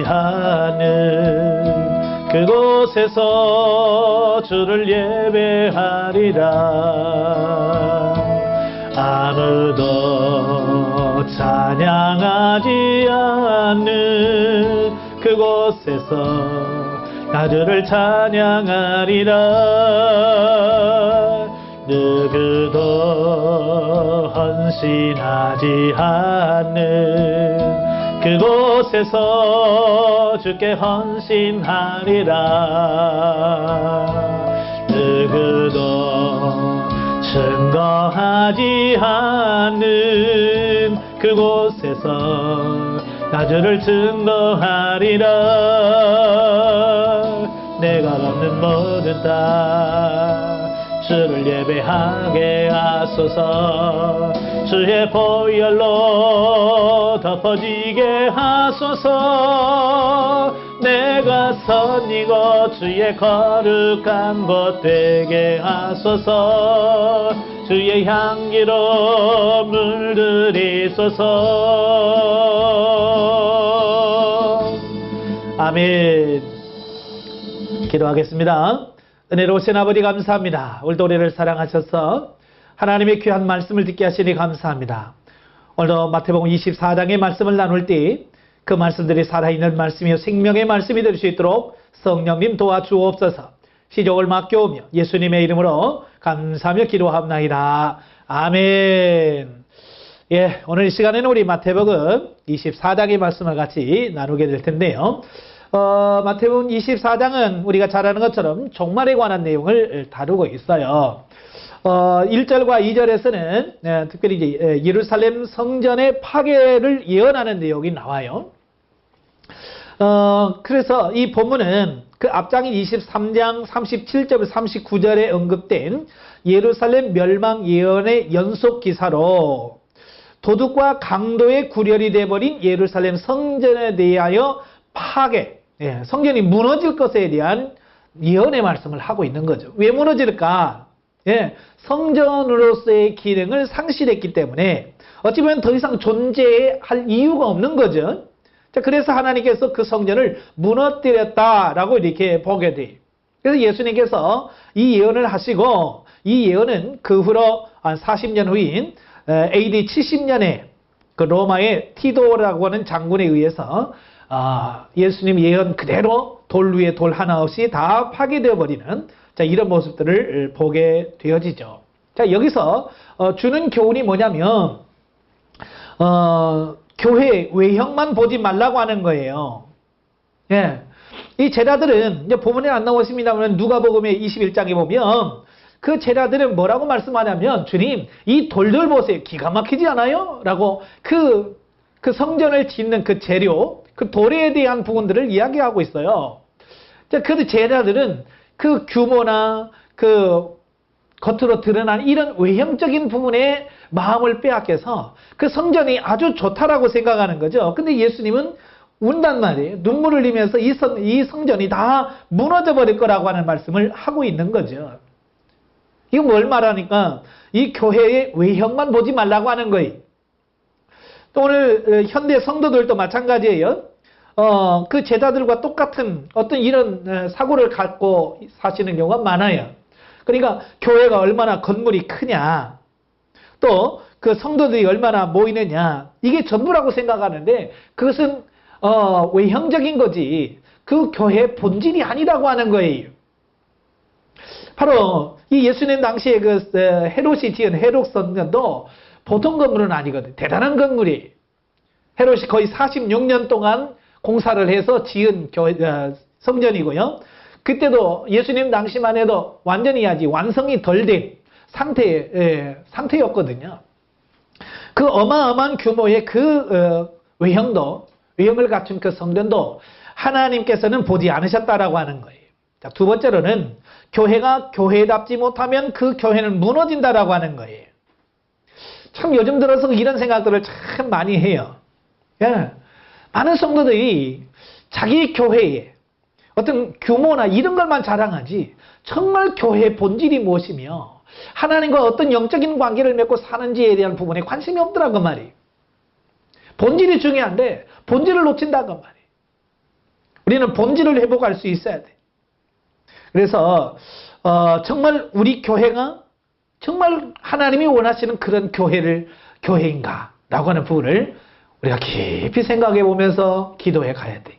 하는 그곳에서 주를 예배하리라. 아무도 찬양하지 않는 그곳에서 나 주를 찬양하리라. 누구도 헌신하지 않는 그곳에서 주께 헌신하리라. 누구도 증거하지 않는 그곳에서 나 주를 증거하리라. 내가 갚는 모든 땅 주를 예배하게 하소서. 주의 보혈로 덮어지게 하소서. 내가 선 이곳 주의 거룩한 곳 되게 하소서. 주의 향기로 물들이소서. 아멘. 기도하겠습니다. 은혜로우신 아버지 감사합니다. 오늘도 우리를 사랑하셔서 하나님의 귀한 말씀을 듣게 하시니 감사합니다. 오늘도 마태복음 24장의 말씀을 나눌 때 그 말씀들이 살아있는 말씀이요 생명의 말씀이 될 수 있도록 성령님 도와주옵소서. 시종을 맡겨오며 예수님의 이름으로 감사하며 기도합나이다. 아멘. 예, 오늘 이 시간에는 우리 마태복음 24장의 말씀을 같이 나누게 될 텐데요. 마태복음 24장은 우리가 잘 아는 것처럼 종말에 관한 내용을 다루고 있어요. 1절과 2절에서는 특별히 이제 예루살렘 성전의 파괴를 예언하는 내용이 나와요. 그래서 이 본문은 그 앞장인 23장 37절 39절에 언급된 예루살렘 멸망 예언의 연속 기사로 도둑과 강도의 구렬이 되어버린 예루살렘 성전에 대하여 파괴, 성전이 무너질 것에 대한 예언의 말씀을 하고 있는 거죠. 왜 무너질까? 성전으로서의 기능을 상실했기 때문에 어찌 보면 더 이상 존재할 이유가 없는 거죠. 자, 그래서 하나님께서 그 성전을 무너뜨렸다라고 이렇게 보게 돼요. 그래서 예수님께서 이 예언을 하시고 이 예언은 그 후로 한 40년 후인 AD 70년에 그 로마의 티도라고 하는 장군에 의해서 예수님 예언 그대로 돌 위에 돌 하나 없이 다 파괴되어 버리는 자, 이런 모습들을 보게 되어지죠. 자, 여기서 주는 교훈이 뭐냐면 교회 외형만 보지 말라고 하는 거예요. 예. 이 제자들은 이제 본문에 안 나오십니다만 누가복음의 21장에 보면 그 제자들은 뭐라고 말씀하냐면 주님 이 돌들 보세요. 기가 막히지 않아요? 라고 그 성전을 짓는 그 재료 그 돌에 대한 부분들을 이야기하고 있어요. 자, 그 제자들은 그 규모나 그 겉으로 드러난 이런 외형적인 부분에 마음을 빼앗겨서 그 성전이 아주 좋다라고 생각하는 거죠. 근데 예수님은 운단 말이에요. 눈물을 흘리면서 이 성전이 다 무너져 버릴 거라고 하는 말씀을 하고 있는 거죠. 이거 뭘 말하니까 이 교회의 외형만 보지 말라고 하는 거예요. 또 오늘 현대 성도들도 마찬가지예요. 그 제자들과 똑같은 어떤 이런 사고를 갖고 사시는 경우가 많아요. 그러니까 교회가 얼마나 건물이 크냐, 또 그 성도들이 얼마나 모이느냐, 이게 전부라고 생각하는데 그것은 외형적인 거지 그 교회의 본질이 아니라고 하는 거예요. 바로 이 예수님 당시에 그 헤롯이 지은 헤롯 성전도 보통 건물은 아니거든. 대단한 건물이. 헤롯이 거의 46년 동안 공사를 해서 지은 성전이고요. 그때도 예수님 당시만 해도 완전히 아직 완성이 덜 된 상태였거든요. 그 어마어마한 규모의 그 외형을 갖춘 그 성전도 하나님께서는 보지 않으셨다라고 하는 거예요. 자, 두 번째로는 교회가 교회답지 못하면 그 교회는 무너진다라고 하는 거예요. 참 요즘 들어서 이런 생각들을 참 많이 해요. 예. 많은 성도들이 자기 교회에 어떤 규모나 이런 것만 자랑하지 정말 교회의 본질이 무엇이며 하나님과 어떤 영적인 관계를 맺고 사는지에 대한 부분에 관심이 없더라고 말이에요. 본질이 중요한데 본질을 놓친다고 말이에요. 우리는 본질을 회복할 수 있어야 돼. 그래서 정말 우리 교회가 정말 하나님이 원하시는 그런 교회인가 라고 하는 부분을 우리가 깊이 생각해 보면서 기도해 가야 돼.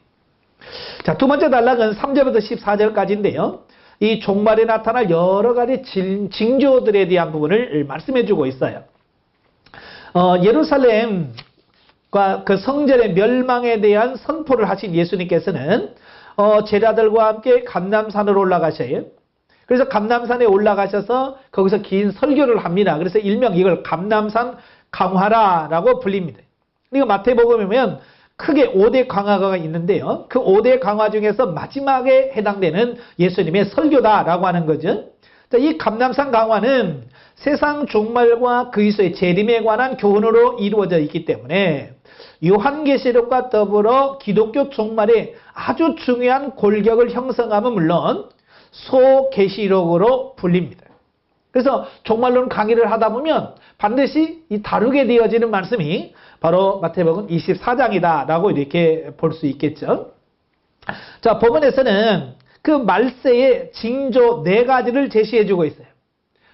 자, 두 번째 단락은 3절부터 14절까지인데요. 이 종말에 나타날 여러 가지 징조들에 대한 부분을 말씀해 주고 있어요. 예루살렘과 그 성전의 멸망에 대한 선포를 하신 예수님께서는 제자들과 함께 감람산으로 올라가셔요. 그래서 감람산에 올라가셔서 거기서 긴 설교를 합니다. 그래서 일명 이걸 감람산 강화라라고 불립니다. 이거 마태복음에 보면 크게 5대 강화가 있는데요. 그 5대 강화 중에서 마지막에 해당되는 예수님의 설교다라고 하는 거죠. 자, 이 감람산 강화는 세상 종말과 그리스도의 재림에 관한 교훈으로 이루어져 있기 때문에 요한계시록과 더불어 기독교 종말에 아주 중요한 골격을 형성함은 물론 소계시록으로 불립니다. 그래서 종말론 강의를 하다 보면 반드시 이 다루게 되어지는 말씀이 바로 마태복음 24장이다 라고 이렇게 볼 수 있겠죠. 자, 본문에서는 그 말세의 징조 4가지를 제시해 주고 있어요.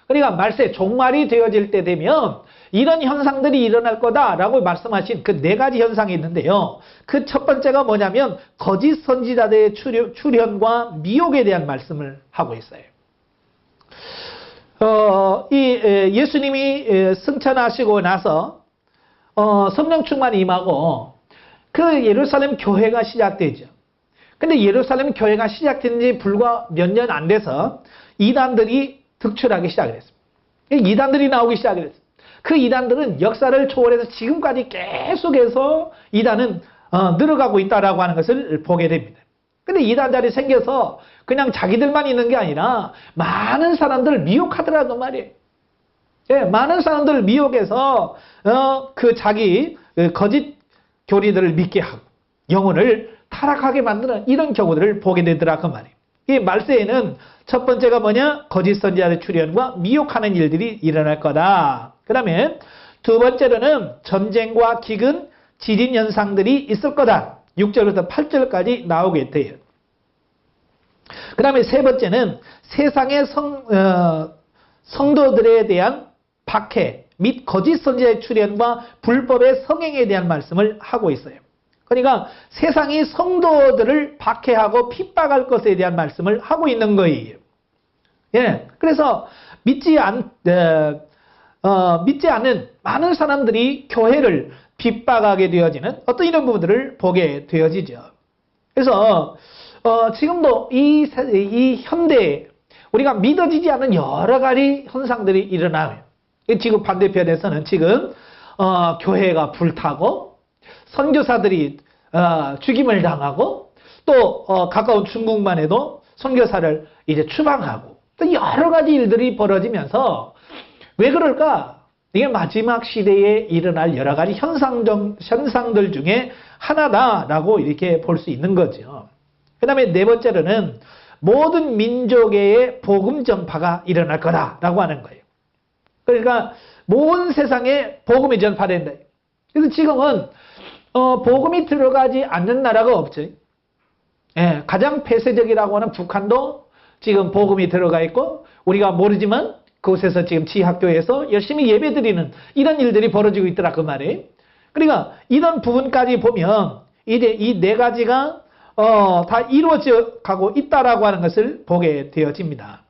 그러니까 말세 종말이 되어질 때 되면 이런 현상들이 일어날 거다라고 말씀하신 그 4가지 현상이 있는데요. 그 첫 번째가 뭐냐면 거짓 선지자들의 출현과 미혹에 대한 말씀을 하고 있어요. 예수님이 승천하시고 나서 성령 충만이 임하고 그 예루살렘 교회가 시작되죠. 근데 예루살렘 교회가 시작된 지 불과 몇 년 안 돼서 이단들이 득출하기 시작을 했습니다. 이단들이 나오기 시작을 했습니다. 그 이단들은 역사를 초월해서 지금까지 계속해서 이단은 늘어가고 있다라고 하는 것을 보게 됩니다. 근데 이단자리 생겨서 그냥 자기들만 있는 게 아니라 많은 사람들을 미혹하더라고 말이에요. 예, 많은 사람들을 미혹해서 그 자기 거짓 교리들을 믿게 하고 영혼을 타락하게 만드는 이런 경우들을 보게 되더라고 말이에요. 이 말세에는 첫 번째가 뭐냐? 거짓 선지자의 출현과 미혹하는 일들이 일어날 거다. 그 다음에 두 번째로는 전쟁과 기근, 지진 현상들이 있을 거다. 6절부터 8절까지 나오게 돼요. 그 다음에 세 번째는 세상의 성도들에 대한 박해 및 거짓 선지자의 출현과 불법의 성행에 대한 말씀을 하고 있어요. 그러니까 세상이 성도들을 박해하고 핍박할 것에 대한 말씀을 하고 있는 거예요. 예, 그래서 믿지 않는 많은 사람들이 교회를 핍박하게 되어지는 어떤 이런 부분들을 보게 되어지죠. 그래서 지금도 이 현대에 우리가 믿어지지 않는 여러 가지 현상들이 일어나요. 지금 반대편에서는 지금 교회가 불타고 선교사들이 죽임을 당하고 또 가까운 중국만 해도 선교사를 이제 추방하고 또 여러 가지 일들이 벌어지면서 왜 그럴까? 이게 마지막 시대에 일어날 여러 가지 현상들 중에 하나다라고 이렇게 볼 수 있는 거죠. 그 다음에 네 번째로는 모든 민족의 복음 전파가 일어날 거다라고 하는 거예요. 그러니까 온 세상에 복음이 전파된다. 그래서 지금은 복음이 들어가지 않는 나라가 없죠. 예, 가장 폐쇄적이라고 하는 북한도 지금 복음이 들어가 있고 우리가 모르지만 그곳에서 지금 지학교에서 열심히 예배드리는 이런 일들이 벌어지고 있더라 그 말이에요. 그러니까 이런 부분까지 보면 이제 이 4가지가 다 이루어져 가고 있다라고 하는 것을 보게 되어집니다.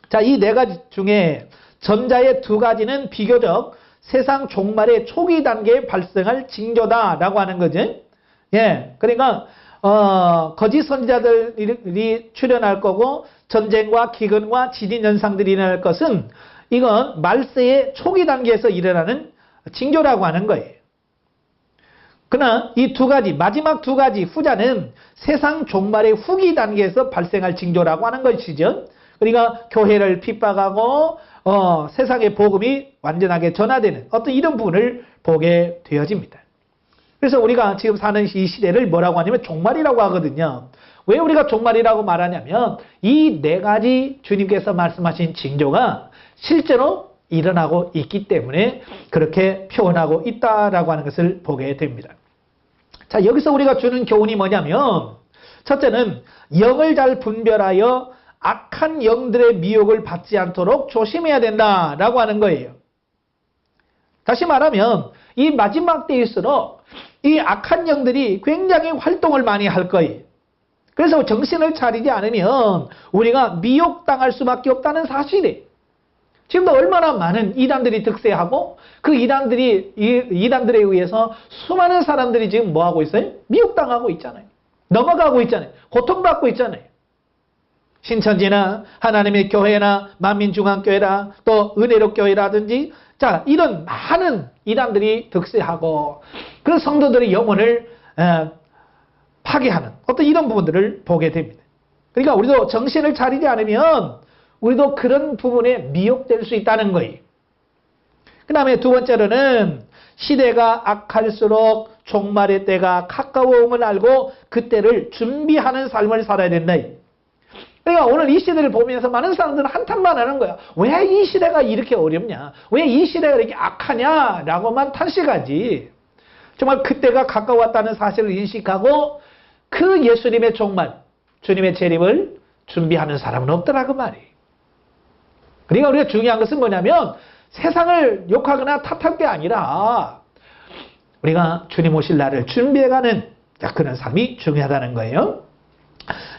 자, 이 4가지 중에 전자의 2가지는 비교적 세상 종말의 초기 단계에 발생할 징조다라고 하는 거죠. 예, 그러니까 거짓 선지자들이 출현할 거고 전쟁과 기근과 지진 현상들이 일어날 것은 이건 말세의 초기 단계에서 일어나는 징조라고 하는 거예요. 그러나 이 2가지 마지막 2가지 후자는 세상 종말의 후기 단계에서 발생할 징조라고 하는 것이죠. 그러니까 교회를 핍박하고 세상의 복음이 완전하게 전화되는 어떤 이런 부분을 보게 되어집니다. 그래서 우리가 지금 사는 이 시대를 뭐라고 하냐면 종말이라고 하거든요. 왜 우리가 종말이라고 말하냐면 이 4가지 주님께서 말씀하신 징조가 실제로 일어나고 있기 때문에 그렇게 표현하고 있다라고 하는 것을 보게 됩니다. 자, 여기서 우리가 주는 교훈이 뭐냐면 첫째는 영을 잘 분별하여 악한 영들의 미혹을 받지 않도록 조심해야 된다라고 하는 거예요. 다시 말하면 이 마지막 때일수록 이 악한 영들이 굉장히 활동을 많이 할 거예요. 그래서 정신을 차리지 않으면 우리가 미혹당할 수밖에 없다는 사실이에요. 지금도 얼마나 많은 이단들이 득세하고 그 이단들에 의해서 수많은 사람들이 지금 뭐하고 있어요? 미혹당하고 있잖아요. 넘어가고 있잖아요. 고통받고 있잖아요. 신천지나 하나님의 교회나 만민중앙교회나 또 은혜로교회라든지 자 이런 많은 이단들이 득세하고 그 성도들의 영혼을 파괴하는 어떤 이런 부분들을 보게 됩니다. 그러니까 우리도 정신을 차리지 않으면 우리도 그런 부분에 미혹될 수 있다는 거예요. 그 다음에 두 번째로는 시대가 악할수록 종말의 때가 가까워옴을 알고 그때를 준비하는 삶을 살아야 된다. 그러니까 오늘 이 시대를 보면서 많은 사람들은 한탄만 하는 거야. 왜 이 시대가 이렇게 어렵냐? 왜 이 시대가 이렇게 악하냐? 라고만 탄식하지. 정말 그때가 가까웠다는 사실을 인식하고 그 예수님의 종말, 주님의 재림을 준비하는 사람은 없더라고 말이에요. 그러니까 우리가 중요한 것은 뭐냐면 세상을 욕하거나 탓할 게 아니라 우리가 주님 오실 날을 준비해가는 그런 삶이 중요하다는 거예요.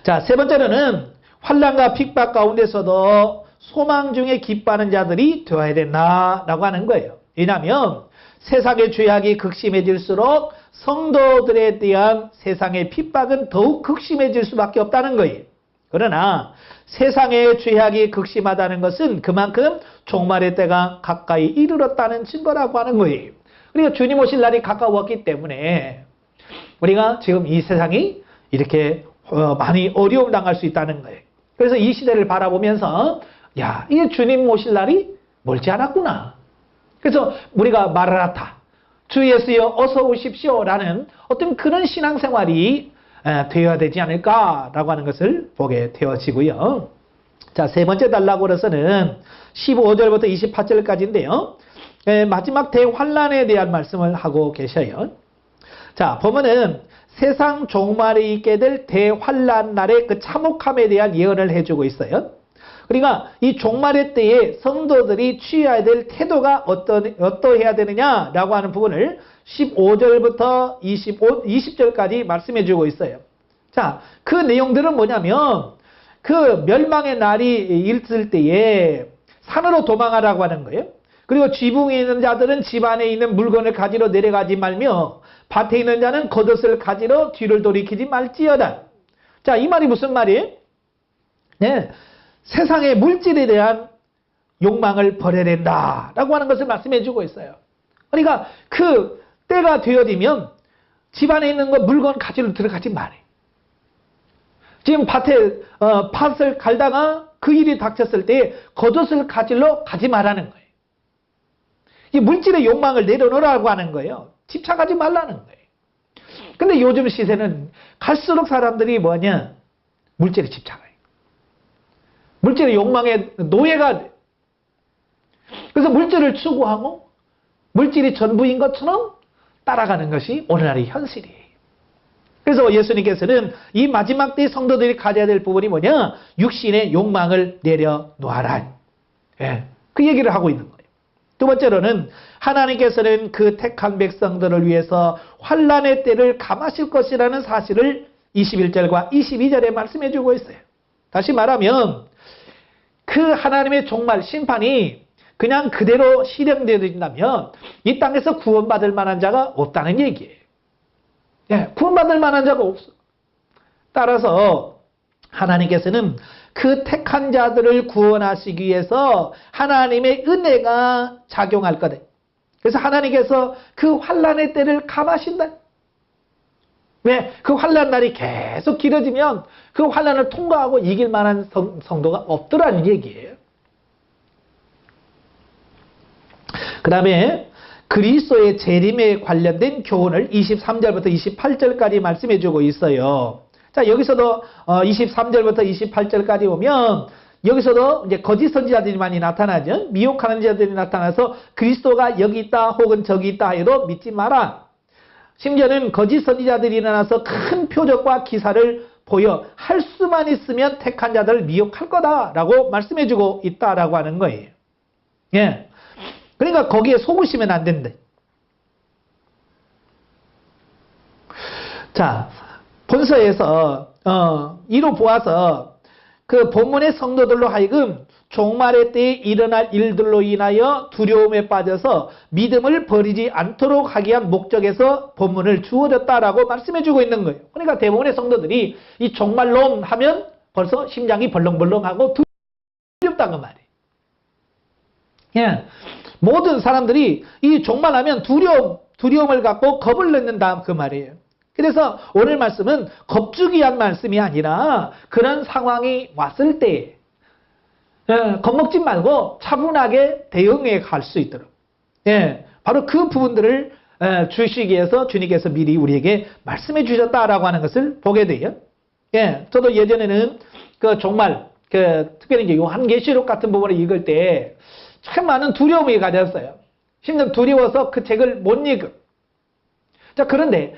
자, 세 번째로는 환난과 핍박 가운데서도 소망 중에 기뻐하는 자들이 되어야 된다라고 하는 거예요. 왜냐하면 세상의 죄악이 극심해질수록 성도들에 대한 세상의 핍박은 더욱 극심해질 수밖에 없다는 거예요. 그러나 세상의 죄악이 극심하다는 것은 그만큼 종말의 때가 가까이 이르렀다는 증거라고 하는 거예요. 그러니까 주님 오실 날이 가까웠기 때문에 우리가 지금 이 세상이 이렇게 많이 어려움 당할 수 있다는 거예요. 그래서 이 시대를 바라보면서 야, 이게 주님 오실 날이 멀지 않았구나. 그래서 우리가 마라나타, 주 예수여 어서 오십시오 라는 어떤 그런 신앙생활이 되어야 되지 않을까라고 하는 것을 보게 되어지고요. 자, 세 번째 단락으로서는 15절부터 28절까지인데요. 마지막 대환란에 대한 말씀을 하고 계셔요. 자, 보면은 세상 종말에 있게 될 대환란 날의 그 참혹함에 대한 예언을 해주고 있어요. 그러니까 이 종말의 때에 성도들이 취해야 될 태도가 어떠해야 되느냐라고 하는 부분을 15절부터 20절까지 말씀해 주고 있어요. 자, 그 내용들은 뭐냐면 그 멸망의 날이 있을 때에 산으로 도망하라고 하는 거예요. 그리고 지붕에 있는 자들은 집 안에 있는 물건을 가지러 내려가지 말며 밭에 있는 자는 겉옷을 가지러 뒤를 돌이키지 말지어다. 자, 이 말이 무슨 말이에요? 네, 세상의 물질에 대한 욕망을 버려야 된다라고 하는 것을 말씀해 주고 있어요. 그러니까 그 때가 되어지면 집 안에 있는 거 물건 가지러 들어가지 말아요. 지금 밭에 밭을 갈다가 그 일이 닥쳤을 때 겉옷을 가지러 가지 말라는 거예요. 이 물질의 욕망을 내려놓으라고 하는 거예요. 집착하지 말라는 거예요. 근데 요즘 시세는 갈수록 사람들이 뭐냐? 물질에 집착해요. 물질의 욕망에 노예가 돼. 그래서 물질을 추구하고 물질이 전부인 것처럼 따라가는 것이 오늘날의 현실이에요. 그래서 예수님께서는 이 마지막 때 성도들이 가져야 될 부분이 뭐냐? 육신의 욕망을 내려놓아라. 예, 그 얘기를 하고 있는 거예요. 두 번째로는 하나님께서는 그 택한 백성들을 위해서 환난의 때를 감하실 것이라는 사실을 21절과 22절에 말씀해 주고 있어요. 다시 말하면 그 하나님의 종말 심판이 그냥 그대로 실행되어진다면 이 땅에서 구원받을 만한 자가 없다는 얘기예요. 예, 구원받을 만한 자가 없어. 따라서 하나님께서는 그 택한 자들을 구원하시기 위해서 하나님의 은혜가 작용할 거다. 그래서 하나님께서 그 환난의 때를 감하신다. 왜? 그 환난 날이 계속 길어지면 그 환난을 통과하고 이길 만한 성도가 없더라는 얘기예요. 그 다음에 그리스도의 재림에 관련된 교훈을 23절부터 28절까지 말씀해 주고 있어요. 자, 여기서도 23절부터 28절까지 보면 여기서도 이제 거짓 선지자들이 많이 나타나죠. 미혹하는 자들이 나타나서 그리스도가 여기 있다 혹은 저기 있다 해도 믿지 마라. 심지어는 거짓 선지자들이 일어나서 큰 표적과 기사를 보여 할 수만 있으면 택한 자들을 미혹할 거다라고 말씀해주고 있다라고 하는 거예요. 예. 그러니까 거기에 속으시면 안 된다. 자, 본서에서 이로 보아서 그 본문의 성도들로 하여금 종말의 때에 일어날 일들로 인하여 두려움에 빠져서 믿음을 버리지 않도록 하기 위한 목적에서 본문을 주어졌다라고 말씀해주고 있는 거예요. 그러니까 대부분의 성도들이 이 종말론 하면 벌써 심장이 벌렁벌렁하고 두렵다는 말이에요. 예. 모든 사람들이 이 종말하면 두려움을 갖고 겁을 넣는다 그 말이에요. 그래서 오늘 말씀은 겁주기 위한 말씀이 아니라 그런 상황이 왔을 때 겁먹지 말고 차분하게 대응해 갈 수 있도록 바로 그 부분들을 주시기 위해서 주님께서 미리 우리에게 말씀해 주셨다라고 하는 것을 보게 돼요. 저도 예전에는 그 정말 특별히 이제 요한계시록 같은 부분을 읽을 때 참 많은 두려움이 가졌어요. 심지어 두려워서 그 책을 못 읽어. 자, 그런데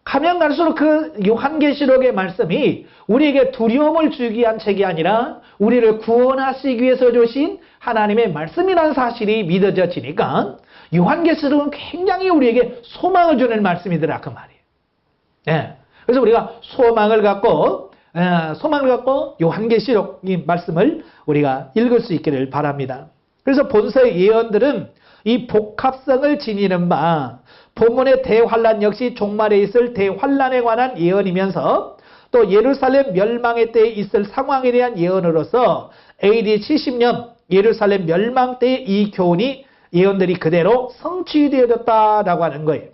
가면 갈수록 그 요한계시록의 말씀이 우리에게 두려움을 주기 위한 책이 아니라 우리를 구원하시기 위해서 주신 하나님의 말씀이라는 사실이 믿어지니까 요한계시록은 굉장히 우리에게 소망을 주는 말씀이더라 그 말이에요. 그래서 우리가 소망을 갖고 요한계시록 이 말씀을 우리가 읽을 수 있기를 바랍니다. 그래서 본서의 예언들은 이 복합성을 지니는 바 본문의 대환란 역시 종말에 있을 대환란에 관한 예언이면서 또 예루살렘 멸망의 때에 있을 상황에 대한 예언으로서 AD 70년 예루살렘 멸망 때의 이 교훈이 예언들이 그대로 성취되어졌다라고 하는 거예요.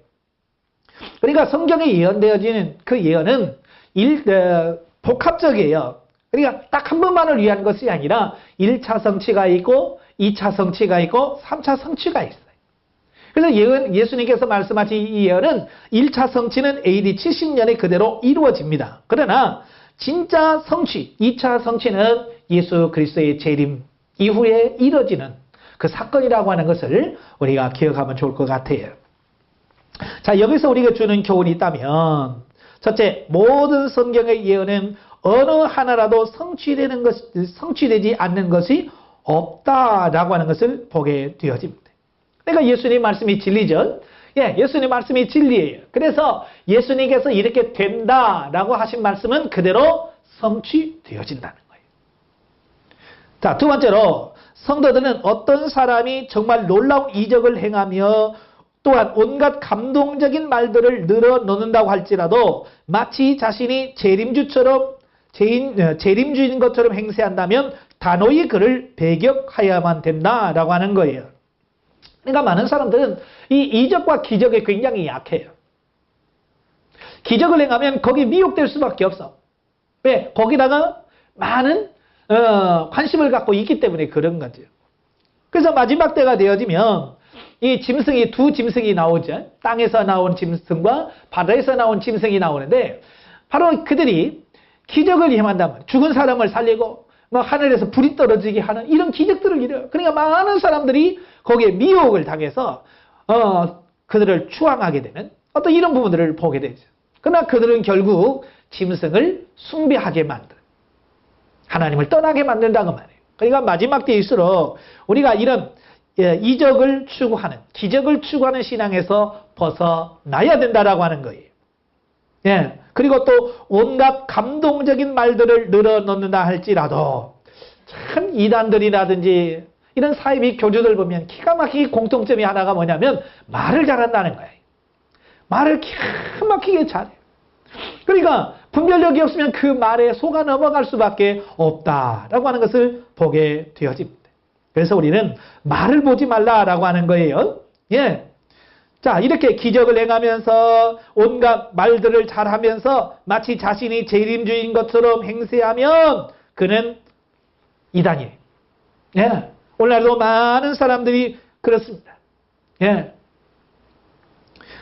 그러니까 성경에 예언되어지는 그 예언은 복합적이에요. 그러니까 딱 한 번만을 위한 것이 아니라 1차 성취가 있고 2차 성취가 있고 3차 성취가 있어요. 그래서 예수님께서 말씀하신 이 예언은 1차 성취는 AD 70년에 그대로 이루어집니다. 그러나 진짜 성취, 2차 성취는 예수 그리스도의 재림 이후에 이뤄지는 그 사건이라고 하는 것을 우리가 기억하면 좋을 것 같아요. 자, 여기서 우리가 주는 교훈이 있다면 첫째, 모든 성경의 예언은 어느 하나라도 성취되지 않는 것이 없다라고 하는 것을 보게 되어집니다. 그러니까 예수님 말씀이 진리죠. 예수님 말씀이 진리예요. 그래서 예수님께서 이렇게 된다라고 하신 말씀은 그대로 성취되어진다는 거예요. 자, 두 번째로 성도들은 어떤 사람이 정말 놀라운 이적을 행하며 또한 온갖 감동적인 말들을 늘어놓는다고 할지라도 마치 자신이 재림주인 것처럼 행세한다면 단호히 그를 배격하여야만 된다라고 하는 거예요. 그러니까 많은 사람들은 이 이적과 기적에 굉장히 약해요. 기적을 행하면 거기 미혹될 수밖에 없어. 왜? 거기다가 많은 관심을 갖고 있기 때문에 그런 거죠. 그래서 마지막 때가 되어지면 이 짐승이 두 짐승이 나오죠. 땅에서 나온 짐승과 바다에서 나온 짐승이 나오는데 바로 그들이 기적을 행한다면 죽은 사람을 살리고 하늘에서 불이 떨어지게 하는 이런 기적들을 이뤄요. 그러니까 많은 사람들이 거기에 미혹을 당해서 그들을 추앙하게 되는 어떤 이런 부분들을 보게 되죠. 그러나 그들은 결국 짐승을 숭배하게 만든 하나님을 떠나게 만든다고 말해요. 그러니까 마지막 때일수록 우리가 이런 이적을 추구하는 기적을 추구하는 신앙에서 벗어나야 된다라고 하는 거예요. 그리고 또 온갖 감동적인 말들을 늘어놓는다 할지라도 참 이단들이라든지 이런 사이비 교주들 보면 기가 막히게 공통점이 하나가 뭐냐면 말을 잘한다는 거예요. 말을 기가 막히게 잘해요. 그러니까 분별력이 없으면 그 말에 속아 넘어갈 수밖에 없다라고 하는 것을 보게 되어집니다. 그래서 우리는 말을 보지 말라라고 하는 거예요. 자, 이렇게 기적을 행하면서 온갖 말들을 잘하면서 마치 자신이 재림주인 것처럼 행세하면 그는 이단이에요. 오늘날도 많은 사람들이 그렇습니다.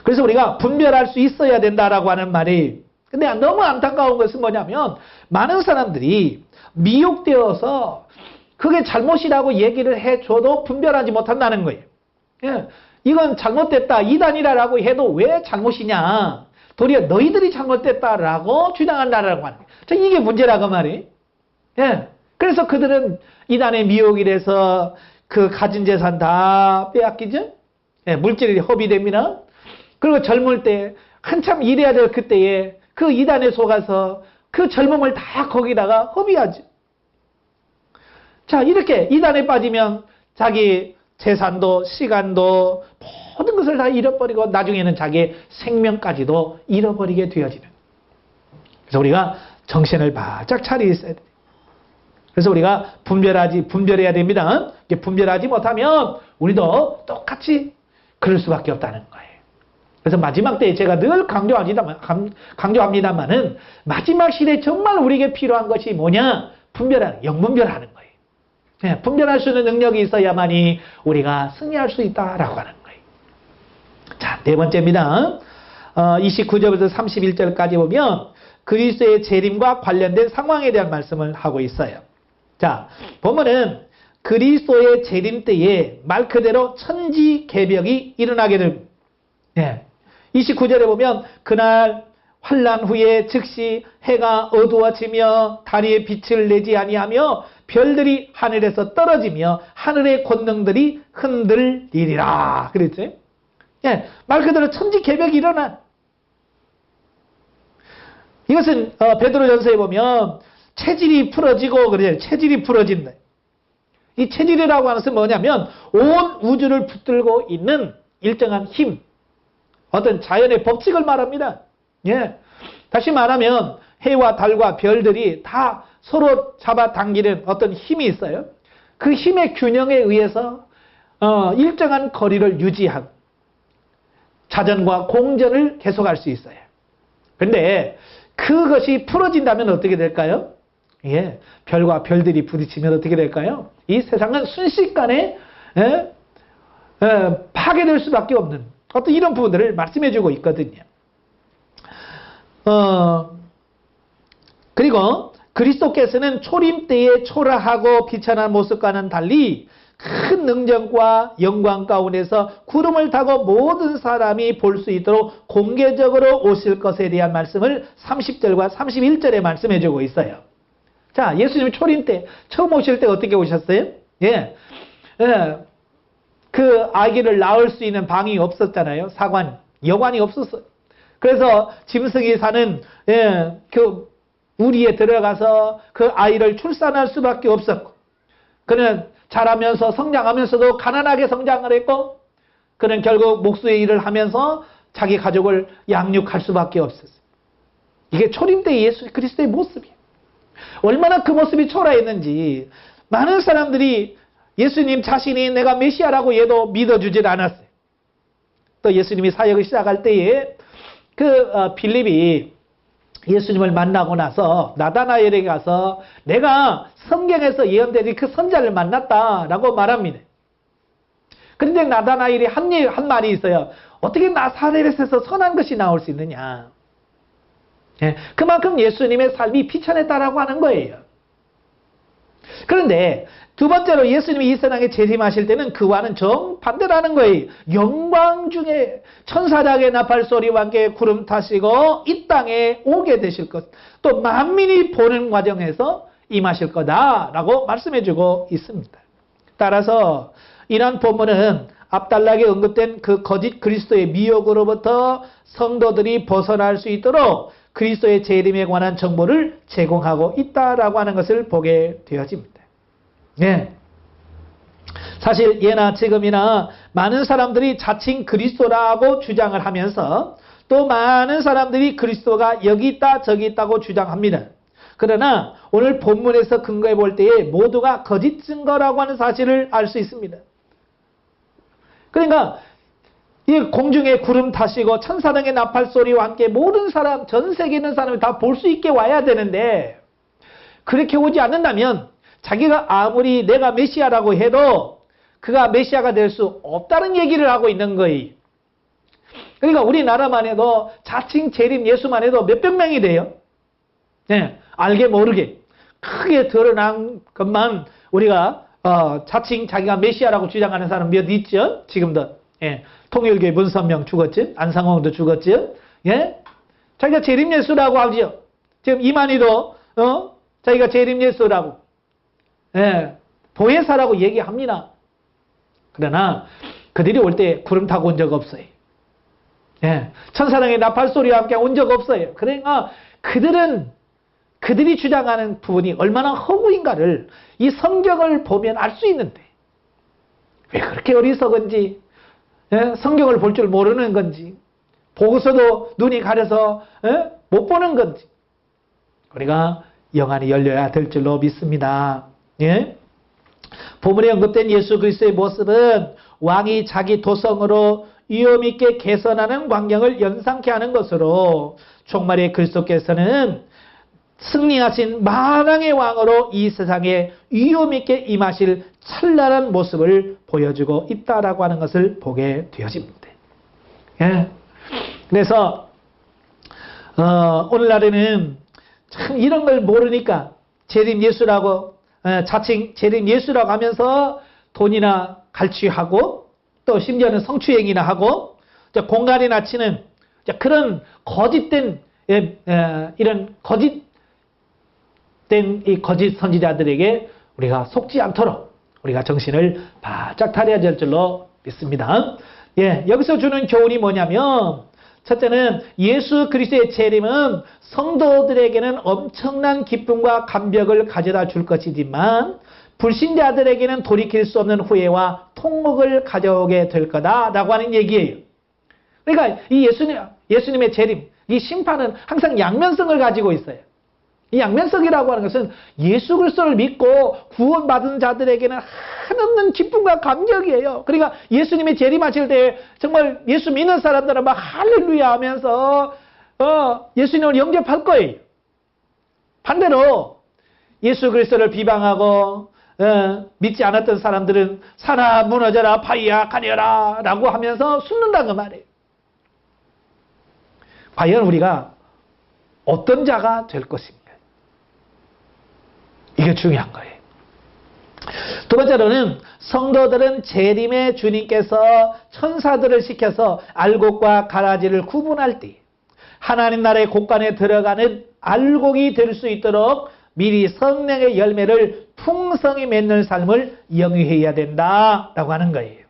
그래서 우리가 분별할 수 있어야 된다라고 하는 말이 근데 너무 안타까운 것은 뭐냐면 많은 사람들이 미혹되어서 그게 잘못이라고 얘기를 해줘도 분별하지 못한다는 거예요. 이건 잘못됐다, 이단이라고 해도 왜 잘못이냐? 도리어 너희들이 잘못됐다라고 주장한다라고 하는 거예요. 자, 이게 문제라고 말이에요. 예. 그래서 그들은 이단의 미혹이라서 그 가진 재산 다 빼앗기죠. 예, 물질이 허비됩니다. 그리고 젊을 때 한참 일해야 될 그때에 그 이단에 속아서 그 젊음을 다 거기다가 허비하죠. 자, 이렇게 이단에 빠지면 자기 재산도 시간도 모든 것을 다 잃어버리고 나중에는 자기의 생명까지도 잃어버리게 되어지는. 그래서 우리가 정신을 바짝 차리고 있어야 돼요. 그래서 우리가 분별해야 됩니다. 분별하지 못하면 우리도 똑같이 그럴 수밖에 없다는 거예요. 그래서 마지막 때에 제가 늘 강조합니다만은 마지막 시대에 정말 우리에게 필요한 것이 뭐냐? 영분별하는 거예요. 네, 분별할 수 있는 능력이 있어야만이 우리가 승리할 수 있다라고 하는 거예요. 자, 네 번째입니다. 29절부터 31절까지 보면 그리스도의 재림과 관련된 상황에 대한 말씀을 하고 있어요. 자, 보면은 그리스도의 재림 때에 말 그대로 천지개벽이 일어나게 됩니다. 네. 29절에 보면 그날 환난 후에 즉시 해가 어두워지며 달이 빛을 내지 아니하며 별들이 하늘에서 떨어지며 하늘의 권능들이 흔들리리라. 그랬죠? 예, 말 그대로 천지개벽이 일어나. 이것은 베드로전서에 보면 체질이 풀어지고 그래요. 체질이 풀어진다. 이 체질이라고 하는 것은 뭐냐면 온 우주를 붙들고 있는 일정한 힘, 어떤 자연의 법칙을 말합니다. 예. 다시 말하면 해와 달과 별들이 다 서로 잡아당기는 어떤 힘이 있어요. 그 힘의 균형에 의해서 일정한 거리를 유지하고 자전과 공전을 계속할 수 있어요. 그런데 그것이 풀어진다면 어떻게 될까요? 예, 별과 별들이 부딪히면 어떻게 될까요? 이 세상은 순식간에 파괴될 수밖에 없는 어떤 이런 부분들을 말씀해주고 있거든요. 그리고 그리스도께서는 초림 때의 초라하고 비천한 모습과는 달리 큰 능력과 영광 가운데서 구름을 타고 모든 사람이 볼 수 있도록 공개적으로 오실 것에 대한 말씀을 30절과 31절에 말씀해주고 있어요. 자, 예수님이 초림 때 처음 오실 때 어떻게 오셨어요? 예, 그 아기를 낳을 수 있는 방이 없었잖아요. 여관이 없었어요. 그래서 짐승이 사는 그 우리에 들어가서 그 아이를 출산할 수밖에 없었고, 그는 자라면서 성장하면서도 가난하게 성장을 했고, 그는 결국 목수의 일을 하면서 자기 가족을 양육할 수밖에 없었어요. 이게 초림 때 예수 그리스도의 모습이에요. 얼마나 그 모습이 초라했는지 많은 사람들이 예수님 자신이 내가 메시아라고 얘도 믿어주질 않았어요. 또 예수님이 사역을 시작할 때에 빌립이 예수님을 만나고 나서 나다나엘에게 가서 내가 성경에서 예언된 그 선자를 만났다라고 말합니다. 그런데 나다나엘이 한 말이 있어요. 어떻게 나사렛에서 선한 것이 나올 수 있느냐. 예, 그만큼 예수님의 삶이 비천했다라고 하는 거예요. 그런데 두 번째로 예수님이 이 세상에 재림하실 때는 그와는 정반대라는 거예요. 영광 중에 천사장의 나팔 소리와 함께 구름 타시고 이 땅에 오게 되실 것, 또 만민이 보는 과정에서 임하실 거다라고 말씀해주고 있습니다. 따라서 이러한 본문은 앞달락에 언급된 그 거짓 그리스도의 미혹으로부터 성도들이 벗어날 수 있도록 그리스도의 재림에 관한 정보를 제공하고 있다라고 하는 것을 보게 되어집니다. 네. 사실 예나 지금이나 많은 사람들이 자칭 그리스도라고 주장을 하면서 또 많은 사람들이 그리스도가 여기 있다 저기 있다고 주장합니다. 그러나 오늘 본문에서 근거해 볼 때에 모두가 거짓 증거라고 하는 사실을 알 수 있습니다. 그러니까 이 공중에 구름 타시고 천사등의 나팔 소리와 함께 모든 사람, 전 세계에 있는 사람이 다 볼 수 있게 와야 되는데 그렇게 오지 않는다면 자기가 아무리 내가 메시아라고 해도 그가 메시아가 될 수 없다는 얘기를 하고 있는 거예요. 그러니까 우리나라만 해도 자칭 재림 예수만 해도 몇백 명이 돼요. 네, 알게 모르게 크게 드러난 것만 우리가 자칭 자기가 메시아라고 주장하는 사람 몇 있죠. 지금도 통일교회 문선명 죽었지, 안상홍도 죽었지. 예? 자기가 재림 예수라고 하죠. 지금 이만희도 자기가 재림 예수라고, 보혜사라고 얘기합니다. 그러나 그들이 올 때 구름 타고 온 적 없어요. 천사랑의 나팔 소리와 함께 온 적 없어요. 그러니까 그들이 주장하는 부분이 얼마나 허구인가를 이 성경을 보면 알 수 있는데, 왜 그렇게 어리석은지, 성경을 볼 줄 모르는 건지, 보고서도 눈이 가려서 못 보는 건지, 우리가 영안이 열려야 될 줄로 믿습니다. 본문에 언급된 예수 그리스도의 모습은 왕이 자기 도성으로 위엄있게 개선하는 광경을 연상케 하는 것으로, 종말의 그리스도께서는 승리하신 만왕의 왕으로 이 세상에 위엄있게 임하실 찬란한 모습을 보여주고 있다라고 하는 것을 보게 되어집니다. 그래서 오늘날에는 참 이런 걸 모르니까 재림 예수라고, 자칭 재림 예수라고 하면서 돈이나 갈취하고, 또 심지어는 성추행이나 하고, 공갈이나 치는 그런 거짓된, 이런 거짓된 이 거짓 선지자들에게 우리가 속지 않도록 우리가 정신을 바짝 차려야 될 줄로 믿습니다. 여기서 주는 교훈이 뭐냐면, 첫째는 예수 그리스도의 재림은 성도들에게는 엄청난 기쁨과 감격을 가져다 줄 것이지만, 불신자들에게는 돌이킬 수 없는 후회와 통곡을 가져오게 될 거다라고 하는 얘기예요. 그러니까 이 예수님의 재림, 이 심판은 항상 양면성을 가지고 있어요. 이 양면성이라고 하는 것은 예수 그리스도를 믿고 구원받은 자들에게는 한없는 기쁨과 감격이에요. 그러니까 예수님이 재림하실 때 정말 예수 믿는 사람들은 막 할렐루야 하면서 예수님을 영접할 거예요. 반대로 예수 그리스도를 비방하고 믿지 않았던 사람들은 사나 무너져라 파이야 가려라 라고 하면서 숨는다고 말이에요. 과연 우리가 어떤 자가 될 것인가? 이게 중요한 거예요. 두 번째로는 성도들은 재림의 주님께서 천사들을 시켜서 알곡과 가라지를 구분할 때 하나님 나라의 곳간에 들어가는 알곡이 될 수 있도록 미리 성령의 열매를 풍성히 맺는 삶을 영위해야 된다라고 하는 거예요.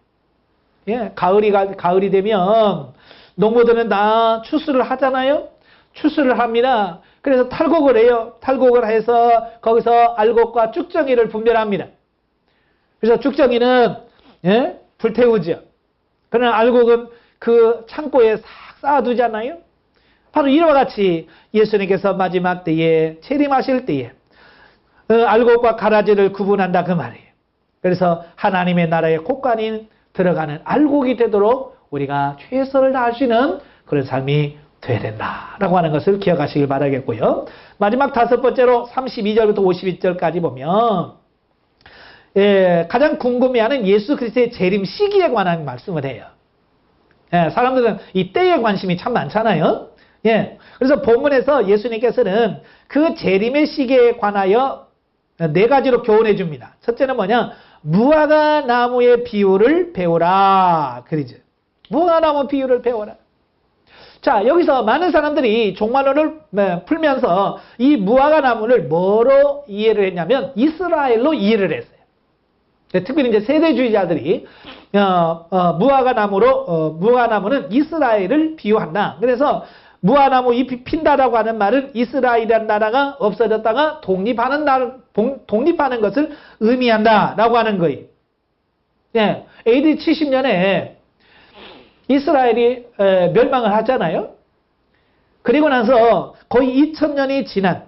가을이 되면 농부들은 다 추수를 하잖아요. 추수를 합니다. 그래서 탈곡을 해요. 탈곡을 해서 거기서 알곡과 쭉정이를 분별합니다. 그래서 쭉정이는 불태우죠. 그러나 알곡은 그 창고에 싹 쌓아두잖아요. 바로 이와 같이 예수님께서 마지막 때에 재림하실 때에 알곡과 가라지를 구분한다 그 말이에요. 그래서 하나님의 나라의 곳간인 들어가는 알곡이 되도록 우리가 최선을 다할 수 있는 그런 삶이 돼야 된다라고 하는 것을 기억하시길 바라겠고요. 마지막 다섯 번째로 32절부터 52절까지 보면 가장 궁금해하는 예수 그리스도의 재림 시기에 관한 말씀을 해요. 사람들은 이 때에 관심이 참 많잖아요. 그래서 본문에서 예수님께서는 그 재림의 시기에 관하여 네 가지로 교훈해 줍니다. 첫째는 뭐냐? 무화과 나무의 비유를 배우라. 그러죠. 무화과 나무 비유를 배워라. 자, 여기서 많은 사람들이 종말론을 풀면서 이 무화과 나무를 뭐로 이해를 했냐면 이스라엘로 이해를 했어요. 특별히 이제 세대주의자들이 무화과 나무는 이스라엘을 비유한다. 그래서 무화과나무 잎이 핀다라고 하는 말은 이스라엘이라는 나라가 없어졌다가 독립하는 것을 의미한다라고 하는 거예요. AD 70년에 이스라엘이 멸망을 하잖아요. 그리고 나서 거의 2000년이 지난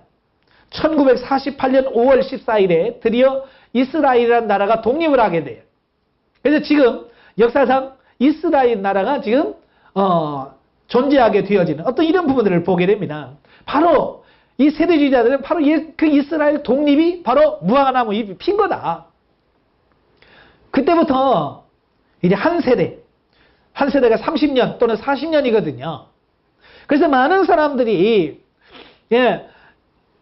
1948년 5월 14일에 드디어 이스라엘이라는 나라가 독립을 하게 돼요. 그래서 지금 역사상 이스라엘 나라가 지금 존재하게 되어지는 어떤 이런 부분들을 보게 됩니다. 바로 이 세대주의자들은 바로 그 이스라엘 독립이 바로 무화과나무 잎이 핀 거다. 그때부터 이제 한 세대가 30년 또는 40년이거든요. 그래서 많은 사람들이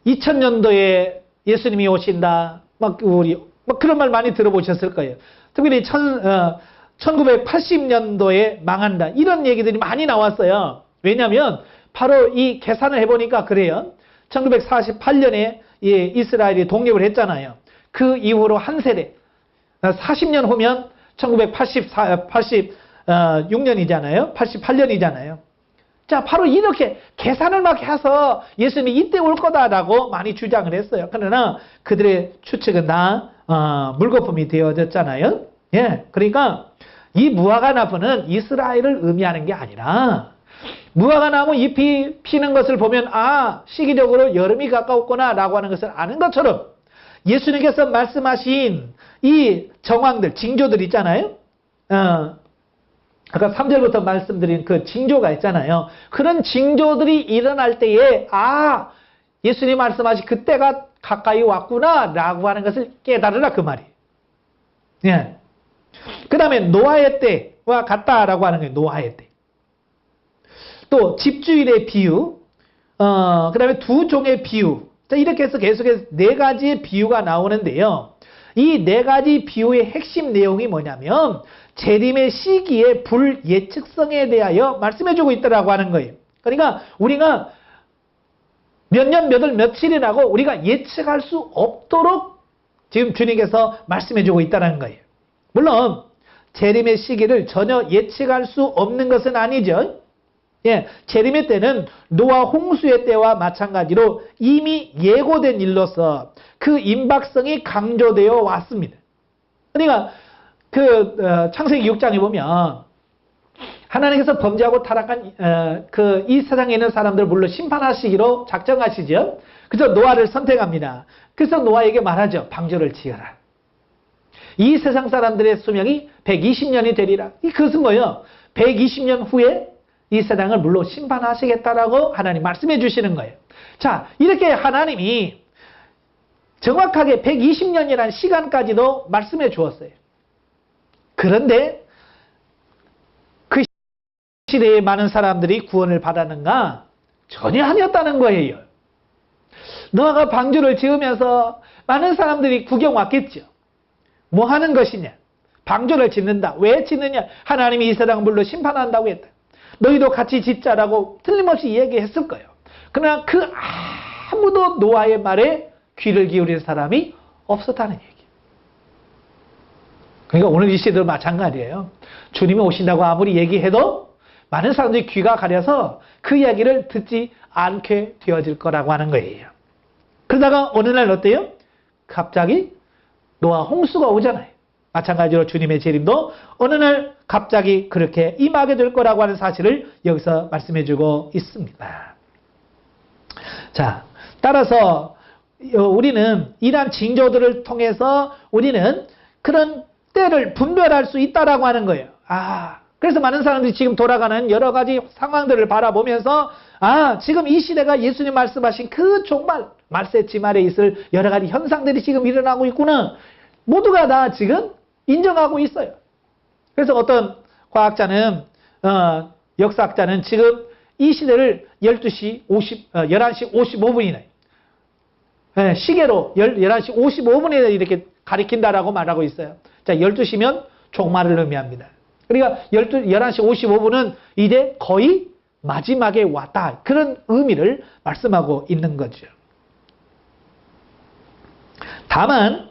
2000년도에 예수님이 오신다. 막 그런 말 많이 들어보셨을 거예요. 특별히 1980년도에 망한다. 이런 얘기들이 많이 나왔어요. 왜냐하면 바로 이 계산을 해보니까 그래요. 1948년에 이스라엘이 독립을 했잖아요. 그 이후로 한 세대, 40년 후면 1986년이잖아요. 88년이잖아요. 자, 바로 이렇게 계산을 막 해서 예수님이 이때 올 거다라고 많이 주장을 했어요. 그러나 그들의 추측은 다 물거품이 되어졌잖아요. 예, 그러니까 이 무화과 나무는 이스라엘을 의미하는 게 아니라 무화과 나무 잎이 피는 것을 보면 시기적으로 여름이 가까웠구나 라고 하는 것을 아는 것처럼 예수님께서 말씀하신 이 정황들, 징조들 있잖아요. 아까 3절부터 말씀드린 그 징조가 있잖아요. 그런 징조들이 일어날 때에 예수님 말씀하신 그때가 가까이 왔구나 라고 하는 것을 깨달으라 그 말이에요. 예. 그 다음에 노아의 때와 같다라고 하는 거예요. 노아의 때. 또 집주일의 비유, 그 다음에 두 종의 비유. 자, 이렇게 해서 계속해서 네 가지의 비유가 나오는데요. 이 네 가지 비유의 핵심 내용이 뭐냐면 재림의 시기의 불예측성에 대하여 말씀해주고 있다라고 하는 거예요. 그러니까 우리가 몇 년, 몇 월, 며칠이라고 우리가 예측할 수 없도록 지금 주님께서 말씀해주고 있다는 거예요. 물론 재림의 시기를 전혀 예측할 수 없는 것은 아니죠. 예, 재림의 때는 노아 홍수의 때와 마찬가지로 이미 예고된 일로서 그 임박성이 강조되어 왔습니다. 그러니까 창세기 6장에 보면 하나님께서 범죄하고 타락한 이 세상에 있는 사람들을 물론 심판하시기로 작정하시죠. 그래서 노아를 선택합니다. 그래서 노아에게 말하죠. 방주를 지어라. 이 세상 사람들의 수명이 120년이 되리라. 그것은 뭐예요? 120년 후에 이 세상을 물론 심판하시겠다라고 하나님 말씀해 주시는 거예요. 자, 이렇게 하나님이 정확하게 120년이라는 시간까지도 말씀해 주었어요. 그런데 그 시대에 많은 사람들이 구원을 받았는가? 전혀 아니었다는 거예요. 노아가 방주를 지으면서 많은 사람들이 구경 왔겠죠. 뭐 하는 것이냐? 방주를 짓는다. 왜 짓느냐? 하나님이 이 세상을 물론 심판한다고 했다. 너희도 같이 짓자라고 틀림없이 얘기했을 거예요. 그러나 그 아무도 노아의 말에 귀를 기울인 사람이 없었다는 얘기예요. 그러니까 오늘 이 시대도 마찬가지예요. 주님이 오신다고 아무리 얘기해도 많은 사람들이 귀가 가려서 그 이야기를 듣지 않게 되어질 거라고 하는 거예요. 그러다가 어느 날 어때요? 갑자기 노아 홍수가 오잖아요. 마찬가지로 주님의 재림도 어느 날 갑자기 그렇게 임하게 될 거라고 하는 사실을 여기서 말씀해주고 있습니다. 자, 따라서 우리는 이러한 징조들을 통해서 우리는 그런 때를 분별할 수 있다라고 하는 거예요. 그래서 많은 사람들이 지금 돌아가는 여러 가지 상황들을 바라보면서 지금 이 시대가 예수님 말씀하신 그 종말, 말세치 말에 있을 여러 가지 현상들이 지금 일어나고 있구나. 모두가 다 지금 인정하고 있어요. 그래서 어떤 과학자는, 역사학자는 지금 이 시대를 11시 55분이네. 시계로 11시 55분에 이렇게 가리킨다라고 말하고 있어요. 자, 12시면 종말을 의미합니다. 그러니까 11시 55분은 이제 거의 마지막에 왔다. 그런 의미를 말씀하고 있는 거죠. 다만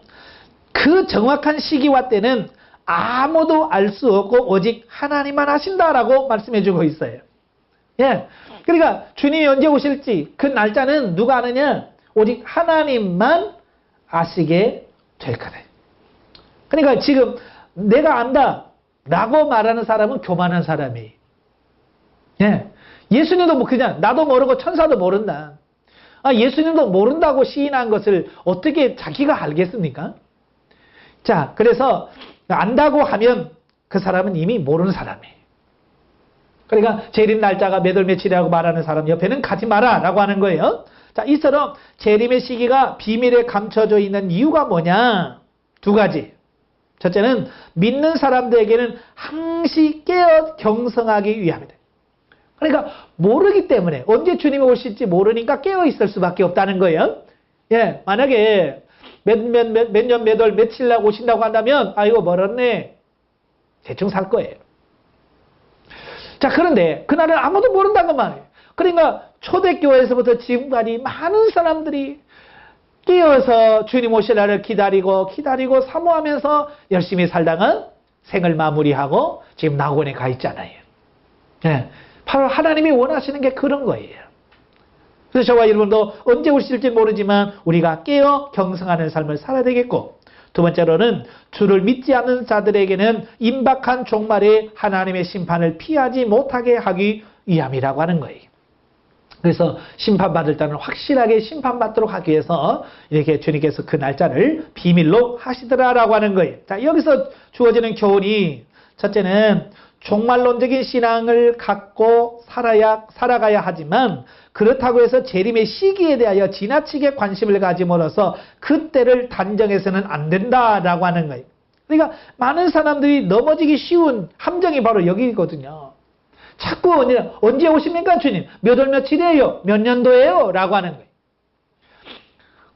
그 정확한 시기와 때는 아무도 알 수 없고 오직 하나님만 하신다라고 말씀해주고 있어요. 예, 그러니까 주님이 언제 오실지 그 날짜는 누가 아느냐? 오직 하나님만 아시게 될 거다. 그러니까 지금 내가 안다라고 말하는 사람은 교만한 사람이에요. 예, 예수님도 뭐 그냥 나도 모르고 천사도 모른다. 예수님도 모른다고 시인한 것을 어떻게 자기가 알겠습니까? 자, 그래서 안다고 하면 그 사람은 이미 모르는 사람이에요. 그러니까 재림 날짜가 몇 월 며칠이라고 말하는 사람 옆에는 가지 마라 라고 하는 거예요. 자, 이처럼 재림의 시기가 비밀에 감춰져 있는 이유가 뭐냐? 두 가지. 첫째는 믿는 사람들에게는 항시 깨어 경성하기 위함이다. 그러니까 모르기 때문에 언제 주님이 오실지 모르니까 깨어 있을 수밖에 없다는 거예요. 예, 만약에 몇 년, 몇 월, 며칠 날 오신다고 한다면 이거 멀었네. 대충 살 거예요. 자, 그런데 그날은 아무도 모른다고 말이에요. 그러니까 초대교회에서부터 지금까지 많은 사람들이 깨어서 주님 오실 날을 기다리고 사모하면서 열심히 살다가 생을 마무리하고 지금 낙원에 가 있잖아요. 예, 바로 하나님이 원하시는 게 그런 거예요. 그래서 저와 여러분도 언제 오실지 모르지만 우리가 깨어 경성하는 삶을 살아야 되겠고, 두 번째로는 주를 믿지 않는 자들에게는 임박한 종말에 하나님의 심판을 피하지 못하게 하기 위함이라고 하는 거예요. 그래서 심판받을 때는 확실하게 심판받도록 하기 위해서 이렇게 주님께서 그 날짜를 비밀로 하시더라라고 하는 거예요. 자, 여기서 주어지는 교훈이, 첫째는 종말론적인 신앙을 갖고 살아가야 하지만 그렇다고 해서 재림의 시기에 대하여 지나치게 관심을 가짐으로써 그때를 단정해서는 안 된다라고 하는 거예요. 그러니까 많은 사람들이 넘어지기 쉬운 함정이 바로 여기거든요. 자꾸 언제 오십니까 주님? 몇 월 며칠이에요? 몇 년도예요? 라고 하는 거예요.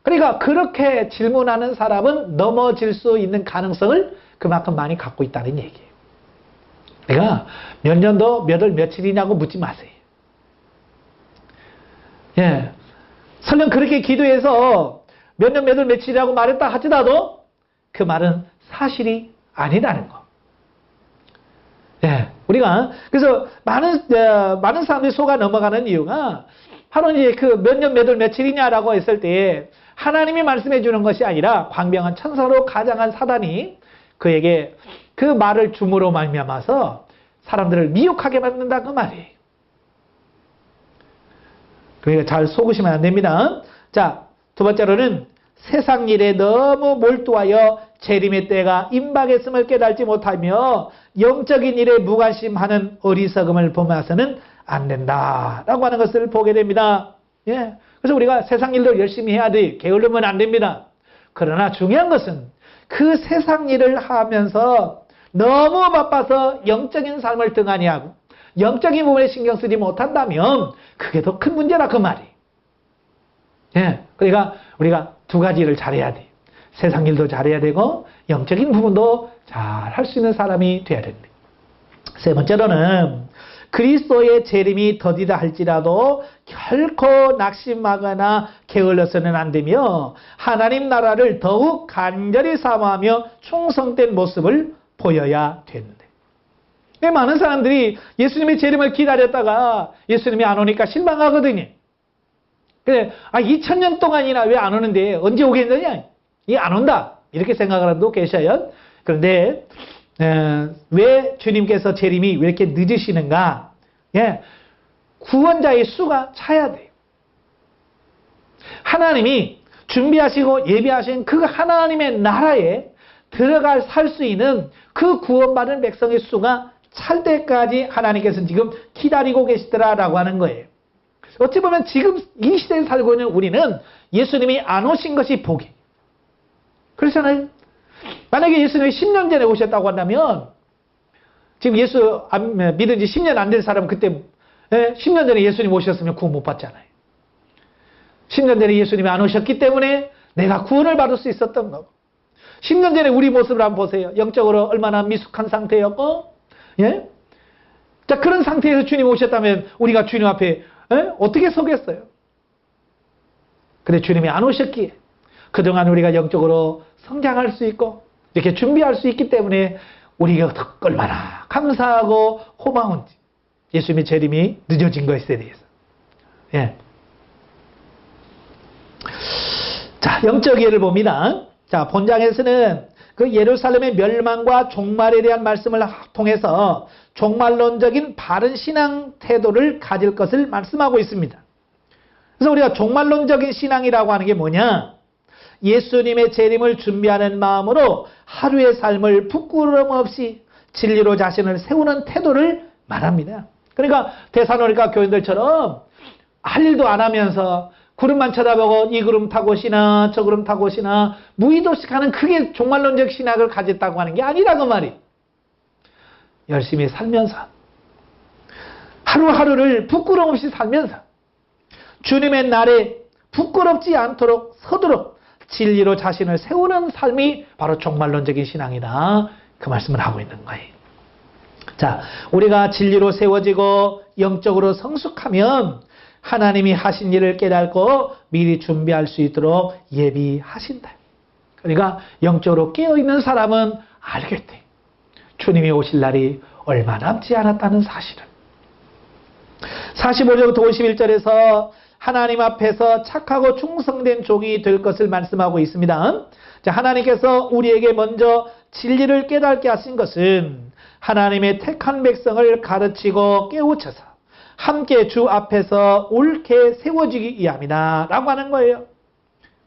그러니까 그렇게 질문하는 사람은 넘어질 수 있는 가능성을 그만큼 많이 갖고 있다는 얘기예요. 그러니까 몇 년도 몇 월 며칠이냐고 묻지 마세요. 예, 설령 그렇게 기도해서 몇 년 몇 월 며칠이라고 말했다 하더라도 그 말은 사실이 아니라는 거. 예, 우리가 그래서 많은 사람들이 속아 넘어가는 이유가 바로 이제 그 몇 년 몇 월 며칠이냐라고 했을 때 하나님이 말씀해 주는 것이 아니라 광명한 천사로 가장한 사단이 그에게 그 말을 줌으로 말미암아서 사람들을 미혹하게 만든다 그 말이에요. 그러니까 잘 속으시면 안 됩니다. 자, 두 번째로는 세상 일에 너무 몰두하여 재림의 때가 임박했음을 깨달지 못하며 영적인 일에 무관심하는 어리석음을 범해서는 안 된다라고 하는 것을 보게 됩니다. 예. 그래서 우리가 세상 일도 열심히 해야 돼. 게을르면 안 됩니다. 그러나 중요한 것은 그 세상 일을 하면서 너무 바빠서 영적인 삶을 등한히 하고 영적인 부분에 신경 쓰지 못한다면 그게 더 큰 문제다 그 말이. 예, 그러니까 우리가 두 가지를 잘해야 돼. 세상 일도 잘해야 되고 영적인 부분도 잘 할 수 있는 사람이 돼야 된다. 세 번째로는 그리스도의 재림이 더디다 할지라도 결코 낙심하거나 게을러서는 안 되며 하나님 나라를 더욱 간절히 사모하며 충성된 모습을 보여야 되는데, 많은 사람들이 예수님의 재림을 기다렸다가 예수님이 안 오니까 실망하거든요. 그래, 2000년 동안이나 왜 안 오는데 언제 오겠느냐? 이 안 온다. 이렇게 생각하는 분도 계셔요. 그런데 왜 주님께서 재림이 왜 이렇게 늦으시는가? 예, 구원자의 수가 차야 돼요. 하나님이 준비하시고 예비하신 그 하나님의 나라에 들어갈 살 수 있는 그 구원받은 백성의 수가 찰 때까지 하나님께서는 지금 기다리고 계시더라라고 하는 거예요. 어찌 보면 지금 이 시대에 살고 있는 우리는 예수님이 안 오신 것이 복이. 그렇잖아요. 만약에 예수님이 10년 전에 오셨다고 한다면 지금 예수 믿은 지 10년 안 된 사람은 그때 10년 전에 예수님 오셨으면 구원 못 받잖아요. 10년 전에 예수님이 안 오셨기 때문에 내가 구원을 받을 수 있었던 거고, 10년 전에 우리 모습을 한번 보세요. 영적으로 얼마나 미숙한 상태였고, 예? 자, 그런 상태에서 주님 오셨다면 우리가 주님 앞에 어떻게 서겠어요? 근데 주님이 안 오셨기에 그동안 우리가 영적으로 성장할 수 있고 이렇게 준비할 수 있기 때문에 우리가 얼마나 감사하고 고마운지, 예수님의 재림이 늦어진 것에 대해서. 예. 자, 영적 예를 봅니다. 자, 본장에서는 그 예루살렘의 멸망과 종말에 대한 말씀을 통해서 종말론적인 바른 신앙 태도를 가질 것을 말씀하고 있습니다. 그래서 우리가 종말론적인 신앙이라고 하는 게 뭐냐? 예수님의 재림을 준비하는 마음으로 하루의 삶을 부끄러움 없이 진리로 자신을 세우는 태도를 말합니다. 그러니까 데살로니가 교인들처럼 할 일도 안 하면서 구름만 쳐다보고 이 구름 타고 오시나 저 구름 타고 오시나 무의도식 하는 그게 종말론적 신학을 가졌다고 하는 게 아니라 그 말이. 열심히 살면서 하루하루를 부끄러움 없이 살면서 주님의 날에 부끄럽지 않도록 서도록 진리로 자신을 세우는 삶이 바로 종말론적인 신앙이다. 그 말씀을 하고 있는 거예요. 자, 우리가 진리로 세워지고 영적으로 성숙하면 하나님이 하신 일을 깨닫고 미리 준비할 수 있도록 예비하신다. 그러니까 영적으로 깨어있는 사람은 알겠대. 주님이 오실 날이 얼마 남지 않았다는 사실을. 45절부터 51절에서 하나님 앞에서 착하고 충성된 종이 될 것을 말씀하고 있습니다. 자, 하나님께서 우리에게 먼저 진리를 깨닫게 하신 것은 하나님의 택한 백성을 가르치고 깨우쳐서 함께 주 앞에서 옳게 세워지기 위함이다 라고 하는 거예요.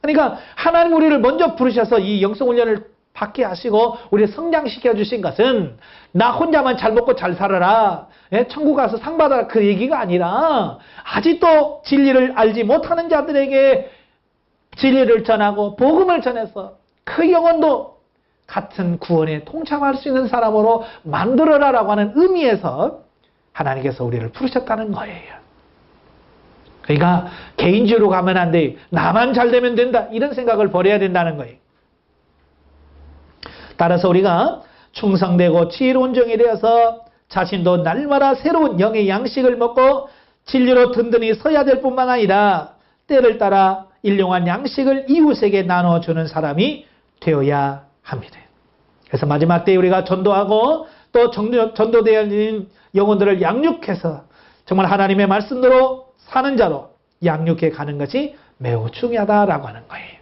그러니까 하나님 우리를 먼저 부르셔서 이 영성훈련을 받게 하시고 우리를 성장시켜 주신 것은 나 혼자만 잘 먹고 잘 살아라, 천국 가서 상 받아라, 그 얘기가 아니라 아직도 진리를 알지 못하는 자들에게 진리를 전하고 복음을 전해서 그 영혼도 같은 구원에 동참할 수 있는 사람으로 만들어라라고 하는 의미에서 하나님께서 우리를 부르셨다는 거예요. 그러니까 개인주의로 가면 안 돼. 나만 잘 되면 된다. 이런 생각을 버려야 된다는 거예요. 따라서 우리가 충성되고 지혜로운 종이 되어서 자신도 날마다 새로운 영의 양식을 먹고 진리로 든든히 서야 될 뿐만 아니라 때를 따라 일용한 양식을 이웃에게 나눠주는 사람이 되어야 합니다. 그래서 마지막 때에 우리가 전도하고 또 전도되어 있는 영혼들을 양육해서 정말 하나님의 말씀대로 사는 자로 양육해 가는 것이 매우 중요하다라고 하는 거예요.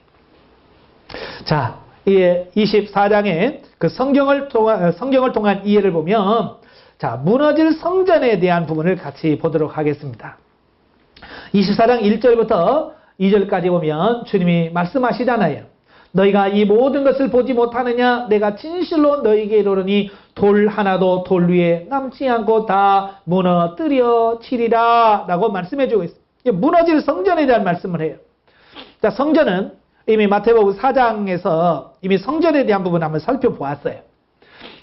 자, 이 24장의 그 성경을 통한 이해를 보면, 자, 무너질 성전에 대한 부분을 같이 보도록 하겠습니다. 24장 1절부터 2절까지 보면 주님이 말씀하시잖아요. 너희가 이 모든 것을 보지 못하느냐? 내가 진실로 너희에게 이르노니 돌 하나도 돌 위에 남지 않고 다 무너뜨려지리라 라고 말씀해주고 있습니다. 무너질 성전에 대한 말씀을 해요. 자, 성전은 이미 마태복음 4장에서 이미 성전에 대한 부분을 한번 살펴보았어요.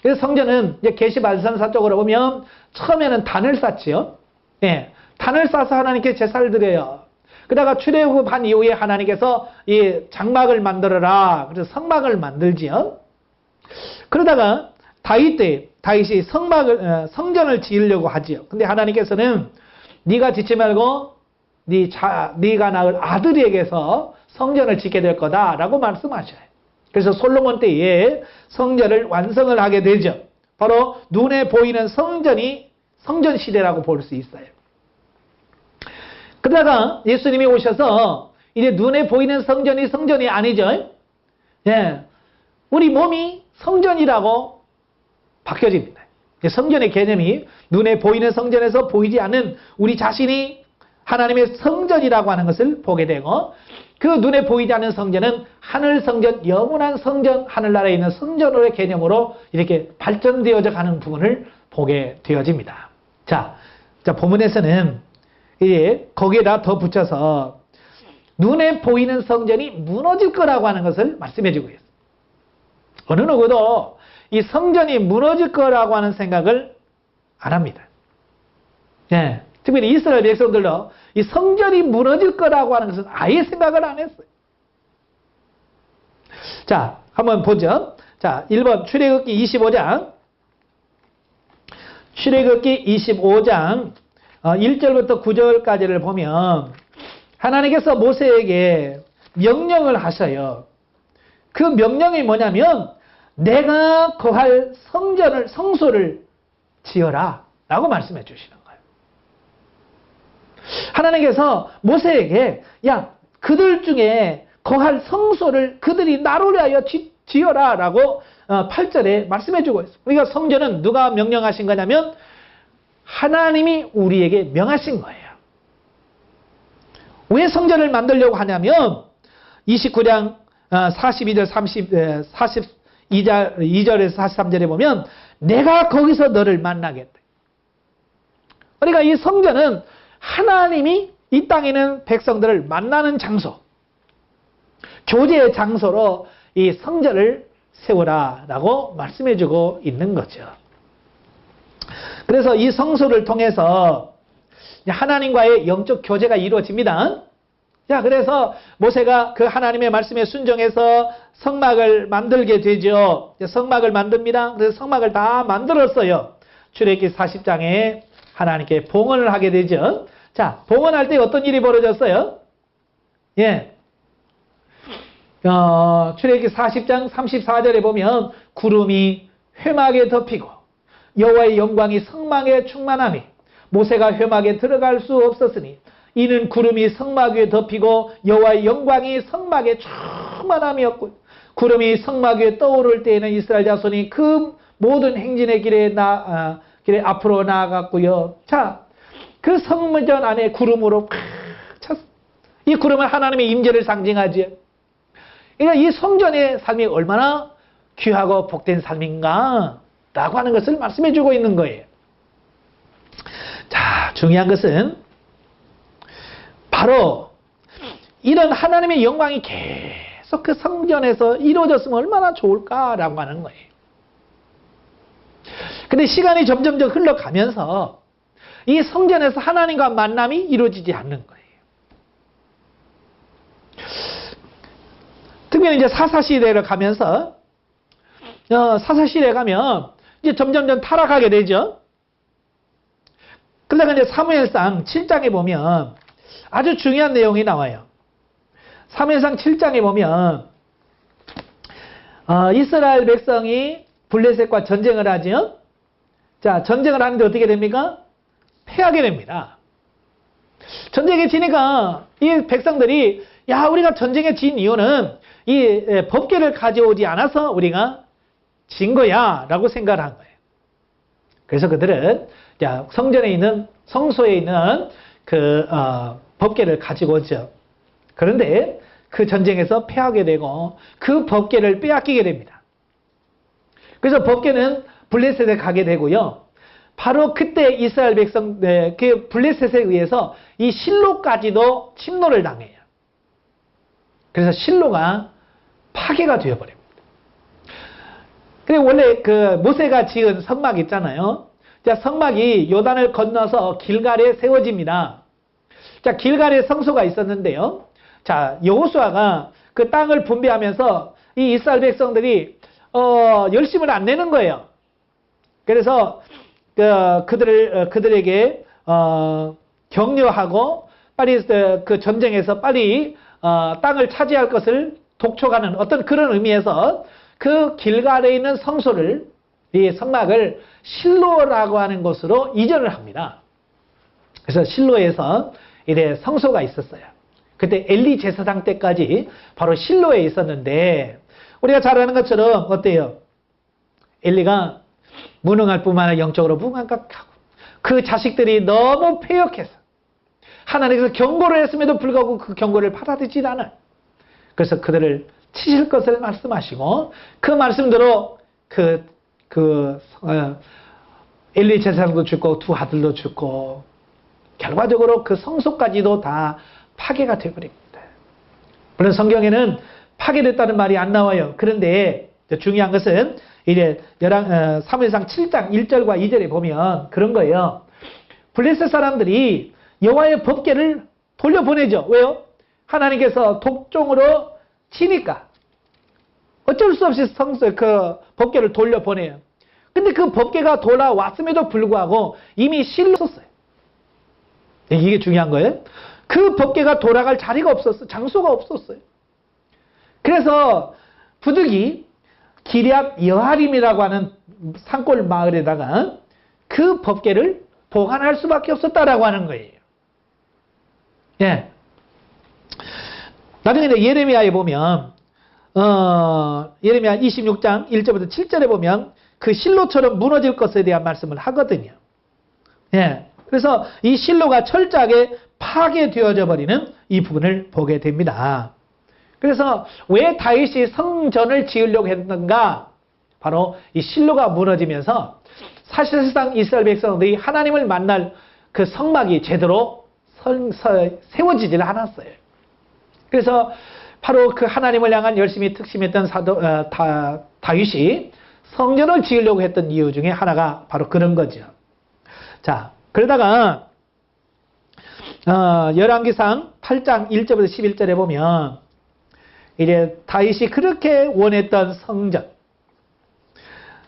그래서 성전은 이제 계시말씀사 쪽으로 보면 처음에는 단을 쌓지요. 예, 단을 쌓아서 하나님께 제사를 드려요. 그러다가 출애굽한 이후에 하나님께서 이 장막을 만들어라. 그래서 성막을 만들지요. 그러다가 다윗 때 다윗이 성전을 지으려고 하지요. 근데 하나님께서는 네가 짓지 말고 네가 낳을 아들에게서 성전을 짓게 될 거다라고 말씀하셔요. 그래서 솔로몬 때에 성전을 완성을 하게 되죠. 바로 눈에 보이는 성전이 성전 시대라고 볼 수 있어요. 그러다가 예수님이 오셔서 이제 눈에 보이는 성전이 성전이 아니죠. 예, 우리 몸이 성전이라고 바뀌어집니다. 성전의 개념이 눈에 보이는 성전에서 보이지 않는 우리 자신이 하나님의 성전이라고 하는 것을 보게 되고, 그 눈에 보이지 않는 성전은 하늘 성전, 영원한 성전, 하늘나라에 있는 성전의 개념으로 이렇게 발전되어져 가는 부분을 보게 되어집니다. 자, 본문에서는 이제 거기에다 더 붙여서 눈에 보이는 성전이 무너질 거라고 하는 것을 말씀해 주고 있어요. 어느 누구도 이 성전이 무너질 거라고 하는 생각을 안 합니다. 예, 특별히 이스라엘 백성들도 이 성전이 무너질 거라고 하는 것은 아예 생각을 안 했어요. 자, 한번 보죠. 자, 1번 출애굽기 25장. 출애굽기 25장 1절부터 9절까지를 보면 하나님께서 모세에게 명령을 하셔요. 그 명령이 뭐냐면 내가 거할 성소를 지어라 라고 말씀해 주시는 거예요. 하나님께서 모세에게 야, 그들 중에 거할 성소를 그들이 나를 위하여 지어라 라고 8절에 말씀해 주고 있어요. 그러니까 성전은 누가 명령하신 거냐면 하나님이 우리에게 명하신 거예요. 왜 성전을 만들려고 하냐면 29장 42절 42절에서 43절에 보면 내가 거기서 너를 만나겠다. 그러니까 이 성전은 하나님이 이 땅에 있는 백성들을 만나는 장소, 교제의 장소로 이 성전을 세우라 라고 말씀해주고 있는 거죠. 그래서 이 성소를 통해서 하나님과의 영적 교제가 이루어집니다. 자, 그래서 모세가 그 하나님의 말씀에 순종해서 성막을 만들게 되죠. 성막을 만듭니다. 그래서 성막을 다 만들었어요. 출애굽기 40장에 하나님께 봉헌을 하게 되죠. 자, 자, 봉헌할 때 어떤 일이 벌어졌어요? 예. 출애굽기 40장 34절에 보면 구름이 회막에 덮이고 여호와의 영광이 성막에 충만하니 모세가 회막에 들어갈 수 없었으니 이는 구름이 성막 위에 덮이고 여호와의 영광이 성막에 충만함이었고 구름이 성막 위에 떠오를 때에는 이스라엘 자손이 그 모든 행진의 길에 앞으로 나아갔고요. 자, 그 성전 안에 구름으로 꽉 찼어. 이 구름은 하나님의 임재를 상징하지. 그러니까 이 성전의 삶이 얼마나 귀하고 복된 삶인가 라고 하는 것을 말씀해 주고 있는 거예요. 자, 중요한 것은 바로 이런 하나님의 영광이 계속 그 성전에서 이루어졌으면 얼마나 좋을까라고 하는 거예요. 근데 시간이 점점 흘러가면서 이 성전에서 하나님과 만남이 이루어지지 않는 거예요. 특별히 이제 사사시대를 가면서 사사시대에 가면 이제 점점 타락하게 되죠. 그러다가 이제 사무엘상 7장에 보면 아주 중요한 내용이 나와요. 사무엘상 7장에 보면 이스라엘 백성이 블레셋과 전쟁을 하죠. 자, 전쟁을 하는데 어떻게 됩니까? 패하게 됩니다. 전쟁에 지니까 이 백성들이 야, 우리가 전쟁에 진 이유는 이 법궤를 가져오지 않아서 우리가 진 거야 라고 생각을 한 거예요. 그래서 그들은 성전에 있는 성소에 있는 그 법궤를 가지고 오죠. 그런데 그 전쟁에서 패하게 되고 그 법궤를 빼앗기게 됩니다. 그래서 법궤는 블레셋에 가게 되고요. 바로 그때 이스라엘 백성 그 블레셋에 의해서 이 실로까지도 침노를 당해요. 그래서 실로가 파괴가 되어버립니다. 근데 원래 그 모세가 지은 성막 있잖아요. 자, 성막이 요단을 건너서 길갈에 세워집니다. 자, 길갈에 성소가 있었는데요. 자, 여호수아가 그 땅을 분배하면서 이 이스라엘 백성들이 열심을 안 내는 거예요. 그래서 그들에게 격려하고 빨리 그 전쟁에서 빨리 땅을 차지할 것을 독촉하는 어떤 그런 의미에서 그 길갈에 있는 성소를 이 성막을 실로라고 하는 곳으로 이전을 합니다. 그래서 실로에서 이래 성소가 있었어요. 그때 엘리 제사장 때까지 바로 실로에 있었는데 우리가 잘 아는 것처럼 어때요? 엘리가 무능할 뿐만 아니라 영적으로 무감각하고 그 자식들이 너무 패역해서 하나님께서 경고를 했음에도 불구하고 그 경고를 받아들이지 않아요. 그래서 그들을 치실 것을 말씀하시고 그 말씀대로 엘리 제사장도 죽고 두 아들도 죽고 결과적으로 그 성소까지도 다 파괴가 되어버립니다. 물론 성경에는 파괴됐다는 말이 안 나와요. 그런데 중요한 것은 이제 사무엘상 7장 1절과 2절에 보면 그런 거예요. 블레셋 사람들이 여호와의 법궤를 돌려보내죠. 왜요? 하나님께서 독종으로 치니까 어쩔 수 없이 그 법궤를 돌려보내요. 근데 그 법궤가 돌아왔음에도 불구하고 이미 실로 썼어요. 이게 중요한 거예요. 그 법궤가 돌아갈 자리가 없었어요. 장소가 없었어요. 그래서 부득이 기럇 여하림이라고 하는 산골 마을에다가 그 법궤를 보관할 수밖에 없었다라고 하는 거예요. 예. 나중에 예레미야에 보면 예레미야 26장 1절부터 7절에 보면 그 실로처럼 무너질 것에 대한 말씀을 하거든요. 예. 그래서 이 실로가 철저하게 파괴되어져 버리는 이 부분을 보게 됩니다. 그래서 왜 다윗이 성전을 지으려고 했는가? 바로 이 실로가 무너지면서 사실상 이스라엘 백성들이 하나님을 만날 그 성막이 제대로 세워지질 않았어요. 그래서 바로 그 하나님을 향한 열심히 특심했던 다윗이 성전을 지으려고 했던 이유 중에 하나가 바로 그런 거죠. 자, 그러다가 열왕기상 8장 1절부터 11절에 보면 이제 다윗이 그렇게 원했던 성전,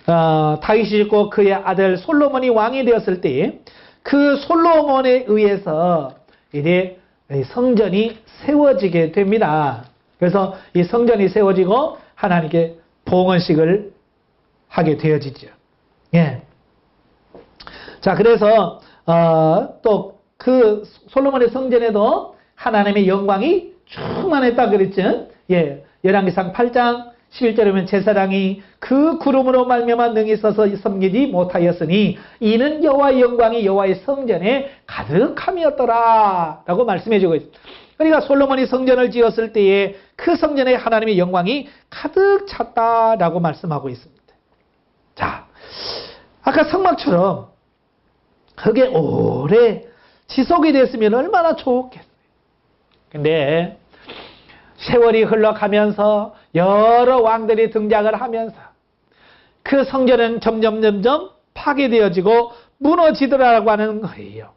다윗이 짓고 그의 아들 솔로몬이 왕이 되었을 때 그 솔로몬에 의해서 이제 성전이 세워지게 됩니다. 그래서 이 성전이 세워지고 하나님께 봉헌식을 하게 되어지죠. 예. 자, 그래서 또 그 솔로몬의 성전에도 하나님의 영광이 충만했다 그랬죠. 예. 열왕기상 8장 11절에 보면 제사장이 그 구름으로 말미암아 능히 서서 섬기지 못하였으니 이는 여호와의 영광이 여호와의 성전에 가득함이었더라 라고 말씀해 주고 있습니다. 그러니까 솔로몬이 성전을 지었을 때에 그 성전에 하나님의 영광이 가득 찼다라고 말씀하고 있습니다. 자, 아까 성막처럼 그게 오래 지속이 됐으면 얼마나 좋겠어요. 근데 세월이 흘러가면서 여러 왕들이 등장을 하면서 그 성전은 점점 파괴되어지고 무너지더라고 하는 거예요.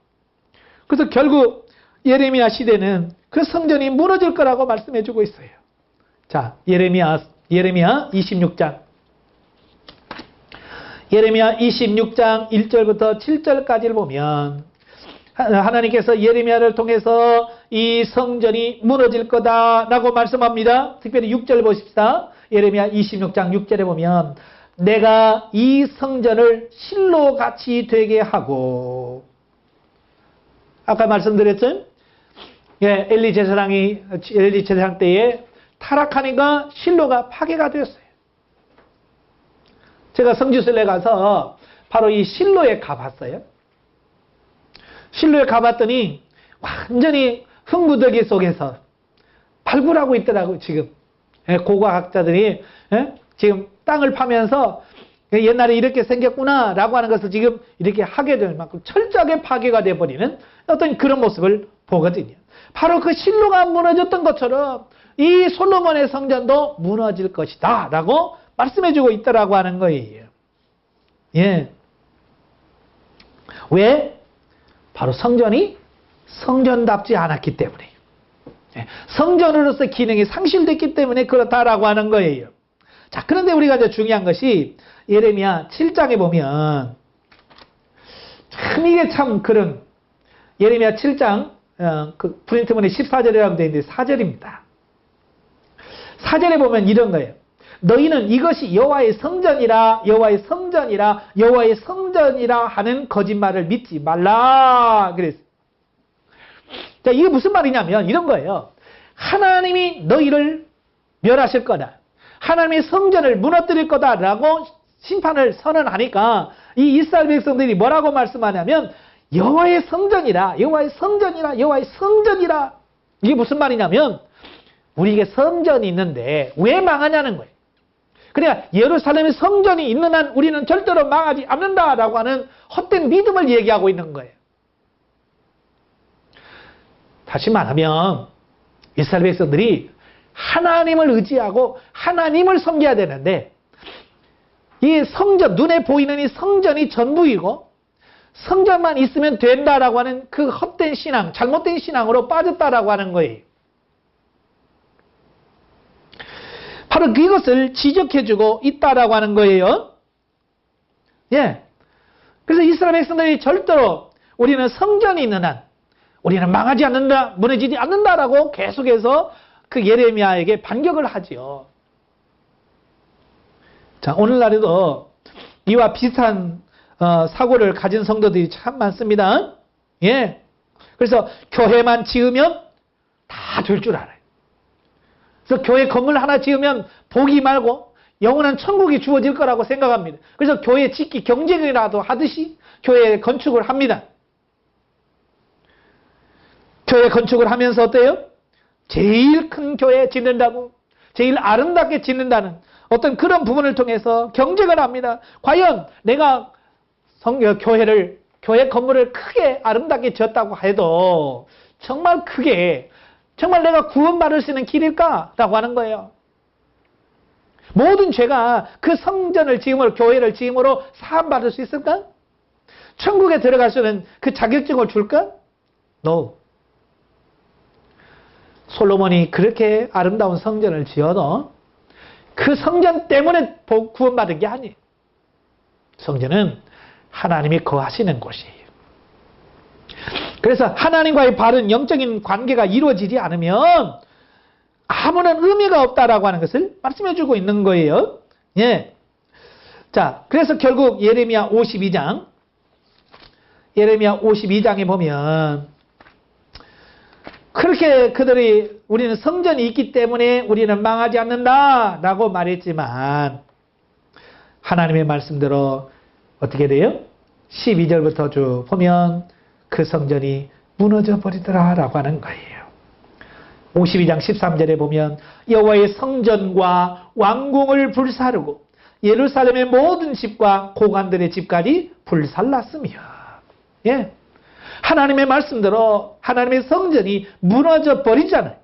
그래서 결국 예레미야 시대는 그 성전이 무너질 거라고 말씀해 주고 있어요. 자, 예레미야 26장. 예레미야 26장 1절부터 7절까지를 보면 하나님께서 예레미야를 통해서 이 성전이 무너질 거다라고 말씀합니다. 특별히 6절 보십시다. 예레미야 26장 6절에 보면 내가 이 성전을 실로같이 되게 하고, 아까 말씀드렸죠? 예, 엘리 제사장 때에 타락하니까 실로가 파괴가 되었어요. 제가 성지순례 가서 바로 이 실로에 가봤어요. 실로에 가봤더니 완전히 흥부더기 속에서 발굴하고 있더라고요, 지금. 예, 고고학자들이 지금 땅을 파면서 옛날에 이렇게 생겼구나 라고 하는 것을 지금 이렇게 하게 될 만큼 철저하게 파괴가 되어버리는 어떤 그런 모습을 보거든요. 바로 그 실로가 무너졌던 것처럼 이 솔로몬의 성전도 무너질 것이다 라고 말씀해주고 있더라고 하는 거예요. 예. 왜? 바로 성전이 성전답지 않았기 때문에, 성전으로서 기능이 상실됐기 때문에 그렇다라고 하는 거예요. 자, 그런데 우리가 이제 중요한 것이 예레미야 7장에 보면 참 이게 참 그런 예레미야 7장 그 프린트문에 14절이라고 되어 있는데 4절입니다. 4절에 보면 이런 거예요. 너희는 이것이 여호와의 성전이라 여호와의 성전이라 여호와의 성전이라 하는 거짓말을 믿지 말라 그랬어요. 자, 이게 무슨 말이냐면 이런 거예요. 하나님이 너희를 멸하실 거다. 하나님의 성전을 무너뜨릴 거다라고 심판을 선언하니까 이 이스라엘 백성들이 뭐라고 말씀하냐면 여호와의 성전이라 여호와의 성전이라 여호와의 성전이라. 이게 무슨 말이냐면 우리에게 성전이 있는데 왜 망하냐는 거예요. 그러니까 예루살렘의 성전이 있는 한 우리는 절대로 망하지 않는다라고 하는 헛된 믿음을 얘기하고 있는 거예요. 다시 말하면 이스라엘 백성들이 하나님을 의지하고 하나님을 섬겨야 되는데 이 성전, 눈에 보이는 이 성전이 전부이고 성전만 있으면 된다라고 하는 그 헛된 신앙, 잘못된 신앙으로 빠졌다라고 하는 거예요. 바로 그것을 지적해주고 있다라고 하는 거예요. 예. 그래서 이스라엘 백성들이 절대로 우리는 성전이 있는 한 우리는 망하지 않는다, 무너지지 않는다라고 계속해서 그 예레미야에게 반격을 하지요. 자, 오늘날에도 이와 비슷한 사고를 가진 성도들이 참 많습니다. 예. 그래서 교회만 지으면 다 될 줄 알아요. 그래서 교회 건물 하나 지으면 복이 말고 영원한 천국이 주어질 거라고 생각합니다. 그래서 교회 짓기 경쟁이라도 하듯이 교회 건축을 합니다. 교회 건축을 하면서 어때요? 제일 큰 교회 짓는다고, 제일 아름답게 짓는다는 어떤 그런 부분을 통해서 경쟁을 합니다. 과연 내가 교회 건물을 크게 아름답게 지었다고 해도 정말 크게 정말 내가 구원받을 수 있는 길일까? 라고 하는 거예요. 모든 죄가 그 성전을 지음으로, 교회를 지음으로 사함받을 수 있을까? 천국에 들어갈 수 있는 그 자격증을 줄까? No. 솔로몬이 그렇게 아름다운 성전을 지어도 그 성전 때문에 구원받은 게 아니에요. 성전은 하나님이 거하시는 곳이에요. 그래서 하나님과의 바른 영적인 관계가 이루어지지 않으면 아무런 의미가 없다라고 하는 것을 말씀해 주고 있는 거예요. 예. 자, 그래서 결국 예레미야 52장에 보면 그렇게 그들이 우리는 성전이 있기 때문에 우리는 망하지 않는다라고 말했지만 하나님의 말씀대로 어떻게 돼요? 12절부터 쭉 보면 그 성전이 무너져 버리더라라고 하는 거예요. 52장 13절에 보면 여호와의 성전과 왕궁을 불사르고 예루살렘의 모든 집과 고관들의 집까지 불살랐으며, 예, 하나님의 말씀대로 하나님의 성전이 무너져 버리잖아요.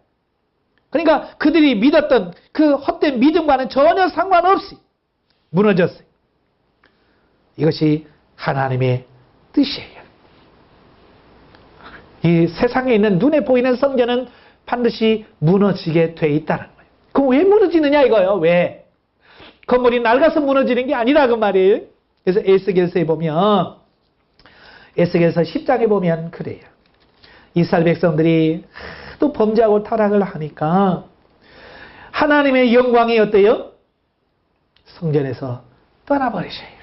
그러니까 그들이 믿었던 그 헛된 믿음과는 전혀 상관없이 무너졌어요. 이것이 하나님의 뜻이에요. 이 세상에 있는 눈에 보이는 성전은 반드시 무너지게 돼 있다는 거예요. 그럼 왜 무너지느냐 이거예요. 왜? 건물이 낡아서 무너지는 게 아니라 그 말이에요. 그래서 에스겔서에 보면, 에스겔서 10장에 보면 그래요. 이스라엘 백성들이 또 범죄하고 타락을 하니까 하나님의 영광이 어때요? 성전에서 떠나버리셔요.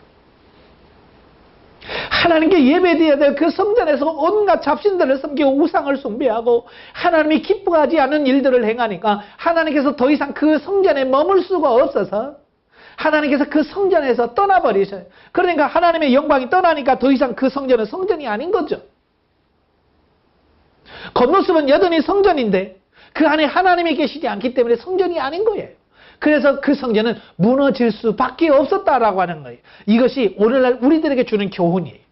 하나님께 예배드려야 될 그 성전에서 온갖 잡신들을 섬기고 우상을 숭배하고 하나님이 기뻐하지 않은 일들을 행하니까 하나님께서 더 이상 그 성전에 머물 수가 없어서 하나님께서 그 성전에서 떠나버리셔요. 그러니까 하나님의 영광이 떠나니까 더 이상 그 성전은 성전이 아닌 거죠. 겉모습은 여전히 성전인데 그 안에 하나님이 계시지 않기 때문에 성전이 아닌 거예요. 그래서 그 성전은 무너질 수밖에 없었다라고 하는 거예요. 이것이 오늘날 우리들에게 주는 교훈이에요.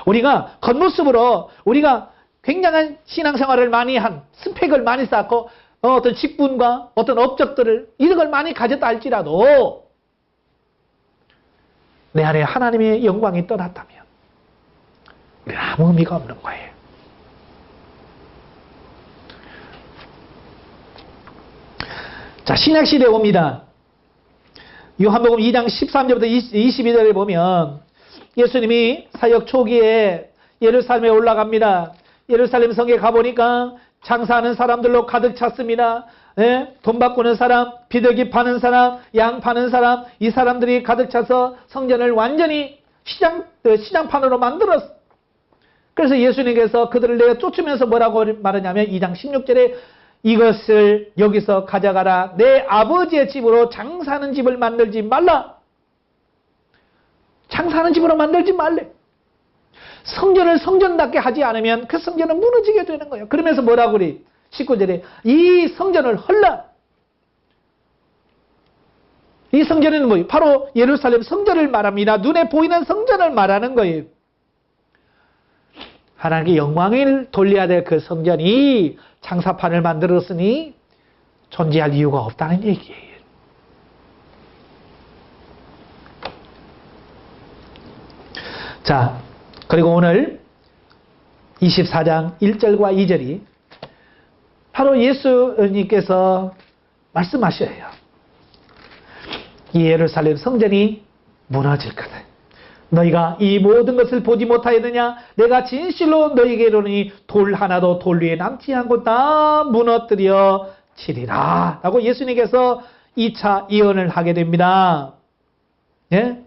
우리가 겉모습으로 우리가 굉장한 신앙생활을 많이 한, 스펙을 많이 쌓고 어떤 직분과 어떤 업적들을 이런 걸 많이 가졌다 할지라도 내 안에 하나님의 영광이 떠났다면 우리는 아무 의미가 없는 거예요. 자, 신약시대에 옵니다. 요한복음 2장 13절부터 22절에 보면 예수님이 사역 초기에 예루살렘에 올라갑니다. 예루살렘 성에 가보니까 장사하는 사람들로 가득 찼습니다. 예? 돈 바꾸는 사람, 비둘기 파는 사람, 양 파는 사람, 이 사람들이 가득 차서 성전을 완전히 시장판으로 만들었어. 그래서 예수님께서 그들을 내가 쫓으면서 뭐라고 말하냐면 2장 16절에 이것을 여기서 가져가라. 내 아버지의 집으로 장사하는 집을 만들지 말라. 장사하는 집으로 만들지 말래. 성전을 성전답게 하지 않으면 그 성전은 무너지게 되는 거예요. 그러면서 뭐라고 그래? 19절에 이 성전을 헐라. 이 성전은 뭐예요? 바로 예루살렘 성전을 말합니다. 눈에 보이는 성전을 말하는 거예요. 하나님께 영광을 돌려야 될 그 성전이 장사판을 만들었으니 존재할 이유가 없다는 얘기예요. 자, 그리고 오늘 24장 1절과 2절이 바로 예수님께서 말씀하셔요. 이 예루살렘 성전이 무너질 거다. 너희가 이 모든 것을 보지 못하였느냐? 내가 진실로 너희에게 이르노니 돌 하나도 돌 위에 남지 않고 다 무너뜨려 치리라. 라고 예수님께서 2차 예언을 하게 됩니다. 예?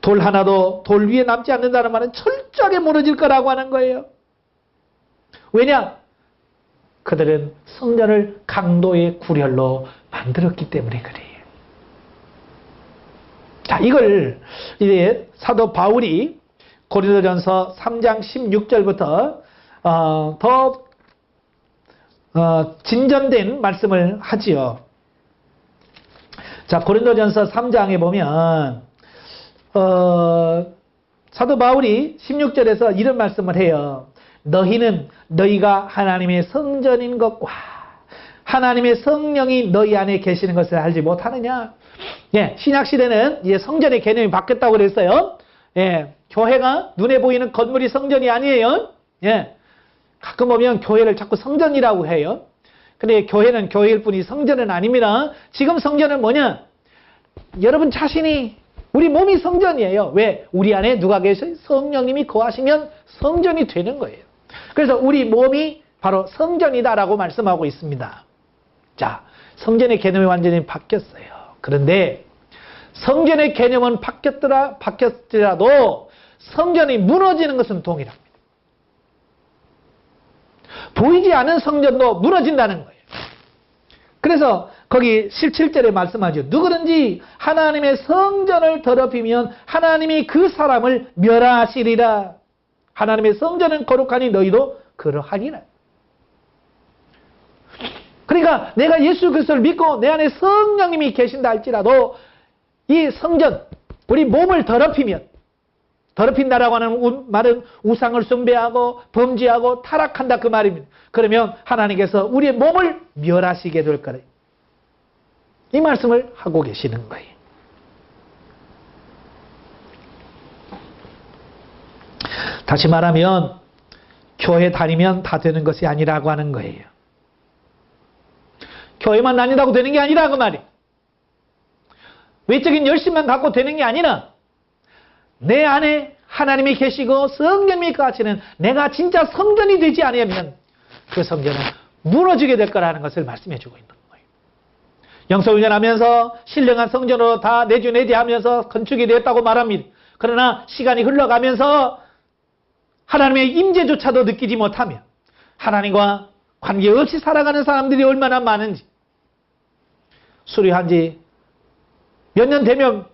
돌 하나도 돌 위에 남지 않는다는 말은 철저하게 무너질 거라고 하는 거예요. 왜냐? 그들은 성전을 강도의 구렬로 만들었기 때문에 그래요. 자, 이걸 이제 사도 바울이 고린도전서 3장 16절부터 더 진전된 말씀을 하지요. 자, 고린도전서 3장에 보면 사도 바울이 16절에서 이런 말씀을 해요. 너희는 너희가 하나님의 성전인 것과 하나님의 성령이 너희 안에 계시는 것을 알지 못하느냐? 예, 신약시대는 이제 성전의 개념이 바뀌었다고 그랬어요. 예, 교회가 눈에 보이는 건물이 성전이 아니에요. 예, 가끔 보면 교회를 자꾸 성전이라고 해요. 근데 교회는 교회일 뿐이 성전은 아닙니다. 지금 성전은 뭐냐? 여러분 자신이 우리 몸이 성전이에요. 왜? 우리 안에 누가 계셔요? 성령님이 거하시면 성전이 되는 거예요. 그래서 우리 몸이 바로 성전이다라고 말씀하고 있습니다. 자, 성전의 개념이 완전히 바뀌었어요. 그런데 성전의 개념은 바뀌었더라도 성전이 무너지는 것은 동일합니다. 보이지 않은 성전도 무너진다는 거예요. 그래서 거기 17절에 말씀하죠. 누구든지 하나님의 성전을 더럽히면 하나님이 그 사람을 멸하시리라. 하나님의 성전은 거룩하니 너희도 그러하리라. 그러니까 내가 예수 그리스도를 믿고 내 안에 성령님이 계신다 할지라도 이 성전, 우리 몸을 더럽힌다라고 하는 말은 우상을 숭배하고 범죄하고 타락한다 그 말입니다. 그러면 하나님께서 우리의 몸을 멸하시게 될 거예요. 이 말씀을 하고 계시는 거예요. 다시 말하면 교회 다니면 다 되는 것이 아니라고 하는 거예요. 교회만 다닌다고 되는 게 아니라 그 말이에요. 외적인 열심만 갖고 되는 게 아니라 내 안에 하나님이 계시고 성령님이 거하시는 내가 진짜 성전이 되지 않으면 그 성전은 무너지게 될 거라는 것을 말씀해 주고 있는 거예요. 영성훈련하면서 신령한 성전으로 다 내주내지하면서 건축이 되었다고 말합니다. 그러나 시간이 흘러가면서 하나님의 임재조차도 느끼지 못하며 하나님과 관계없이 살아가는 사람들이 얼마나 많은지, 수료한 지 몇 년 되면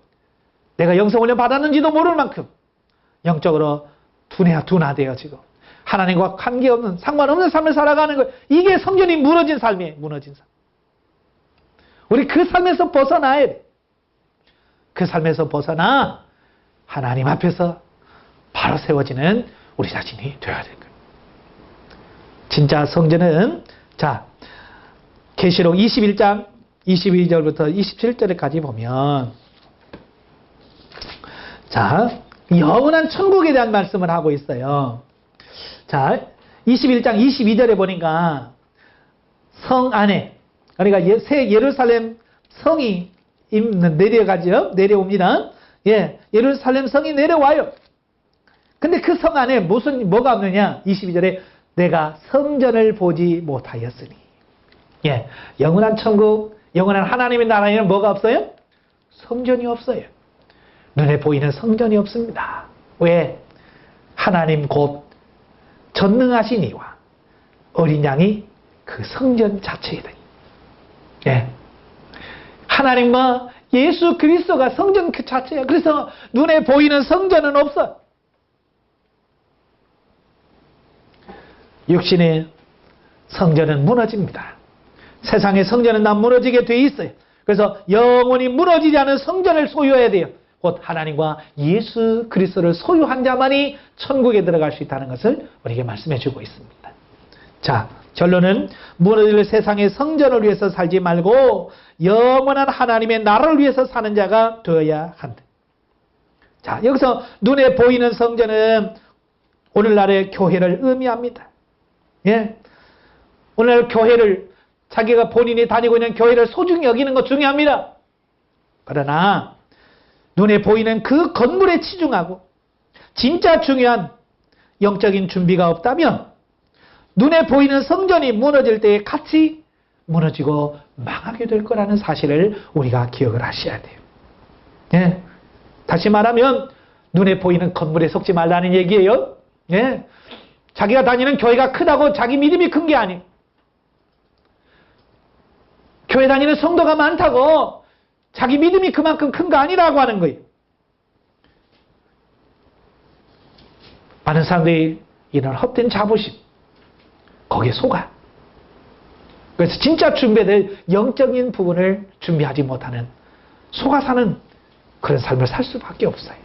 내가 영성훈련 받았는지도 모를 만큼 영적으로 둔화되어지고 하나님과 관계없는 상관없는 삶을 살아가는 거예요. 이게 성전이 무너진 삶이에요. 무너진 삶. 우리 그 삶에서 벗어나야 돼. 그 삶에서 벗어나 하나님 앞에서 바로 세워지는 우리 자신이 되어야 될 거예요. 진짜 성전은 자 계시록 21장 22절부터 27절까지 보면 자 영원한 천국에 대한 말씀을 하고 있어요. 자 21장 22절에 보니까 성 안에 그러니까 새 예루살렘 성이 내려옵니다. 예, 예루살렘 성이 내려와요. 근데 그 성 안에 뭐가 없느냐? 22절에 내가 성전을 보지 못하였으니. 예, 영원한 천국, 영원한 하나님의 나라에는 뭐가 없어요? 성전이 없어요. 눈에 보이는 성전이 없습니다. 왜? 하나님 곧 전능하시니와 어린 양이 그 성전 자체이다. 예. 하나님과 예수 그리스도가 성전 그 자체예요. 그래서 눈에 보이는 성전은 없어. 육신의 성전은 무너집니다. 세상의 성전은 다 무너지게 돼 있어요. 그래서 영원히 무너지지 않은 성전을 소유해야 돼요. 곧 하나님과 예수 그리스도를 소유한 자만이 천국에 들어갈 수 있다는 것을 우리에게 말씀해 주고 있습니다. 자, 결론은 무너질 세상의 성전을 위해서 살지 말고 영원한 하나님의 나라를 위해서 사는 자가 되어야 한다. 자, 여기서 눈에 보이는 성전은 오늘날의 교회를 의미합니다. 예. 오늘 교회를 자기가 본인이 다니고 있는 교회를 소중히 여기는 것 중요합니다. 그러나 눈에 보이는 그 건물에 치중하고 진짜 중요한 영적인 준비가 없다면 눈에 보이는 성전이 무너질 때에 같이 무너지고 망하게 될 거라는 사실을 우리가 기억을 하셔야 돼요. 예. 다시 말하면 눈에 보이는 건물에 속지 말라는 얘기예요. 예. 자기가 다니는 교회가 크다고 자기 믿음이 큰 게 아니에요. 교회 다니는 성도가 많다고 자기 믿음이 그만큼 큰 거 아니라고 하는 거예요. 많은 사람들이 이런 헛된 자부심 거기에 속아. 그래서 진짜 준비될 영적인 부분을 준비하지 못하는 속아 사는 그런 삶을 살 수밖에 없어요.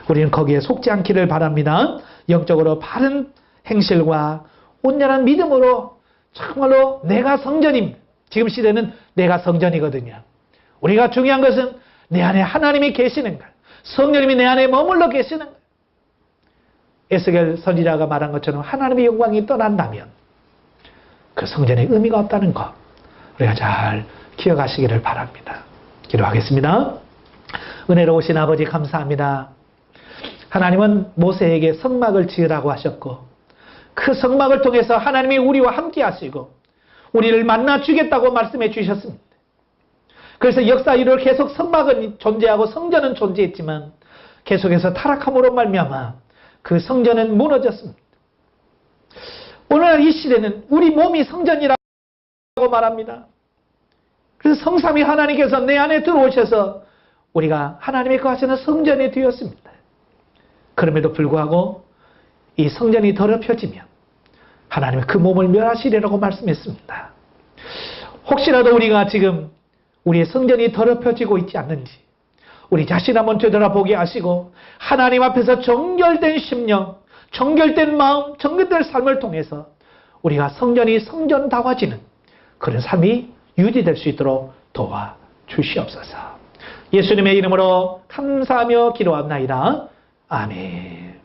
우리는 거기에 속지 않기를 바랍니다. 영적으로 바른 행실과 온전한 믿음으로 정말로 내가 성전입니다. 지금 시대는 내가 성전이거든요. 우리가 중요한 것은 내 안에 하나님이 계시는 것, 성령님이 내 안에 머물러 계시는 것. 에스겔 선지자가 말한 것처럼 하나님의 영광이 떠난다면 그 성전의 의미가 없다는 것 우리가 잘 기억하시기를 바랍니다. 기도하겠습니다. 은혜로우신 아버지 감사합니다. 하나님은 모세에게 성막을 지으라고 하셨고 그 성막을 통해서 하나님이 우리와 함께 하시고 우리를 만나 주겠다고 말씀해 주셨습니다. 그래서 역사 이후로 계속 성막은 존재하고 성전은 존재했지만 계속해서 타락함으로 말미암아 그 성전은 무너졌습니다. 오늘날 이 시대는 우리 몸이 성전이라고 말합니다. 그래서 성삼위 하나님께서 내 안에 들어오셔서 우리가 하나님의 거하시는 성전이 되었습니다. 그럼에도 불구하고 이 성전이 더럽혀지면 하나님의 그 몸을 멸하시리라고 말씀했습니다. 혹시라도 우리가 지금 우리의 성전이 더럽혀지고 있지 않는지 우리 자신 한번 되돌아보게 하시고 하나님 앞에서 정결된 심령, 정결된 마음, 정결된 삶을 통해서 우리가 성전이 성전다워지는 그런 삶이 유지될 수 있도록 도와주시옵소서. 예수님의 이름으로 감사하며 기도합나이다. 아멘.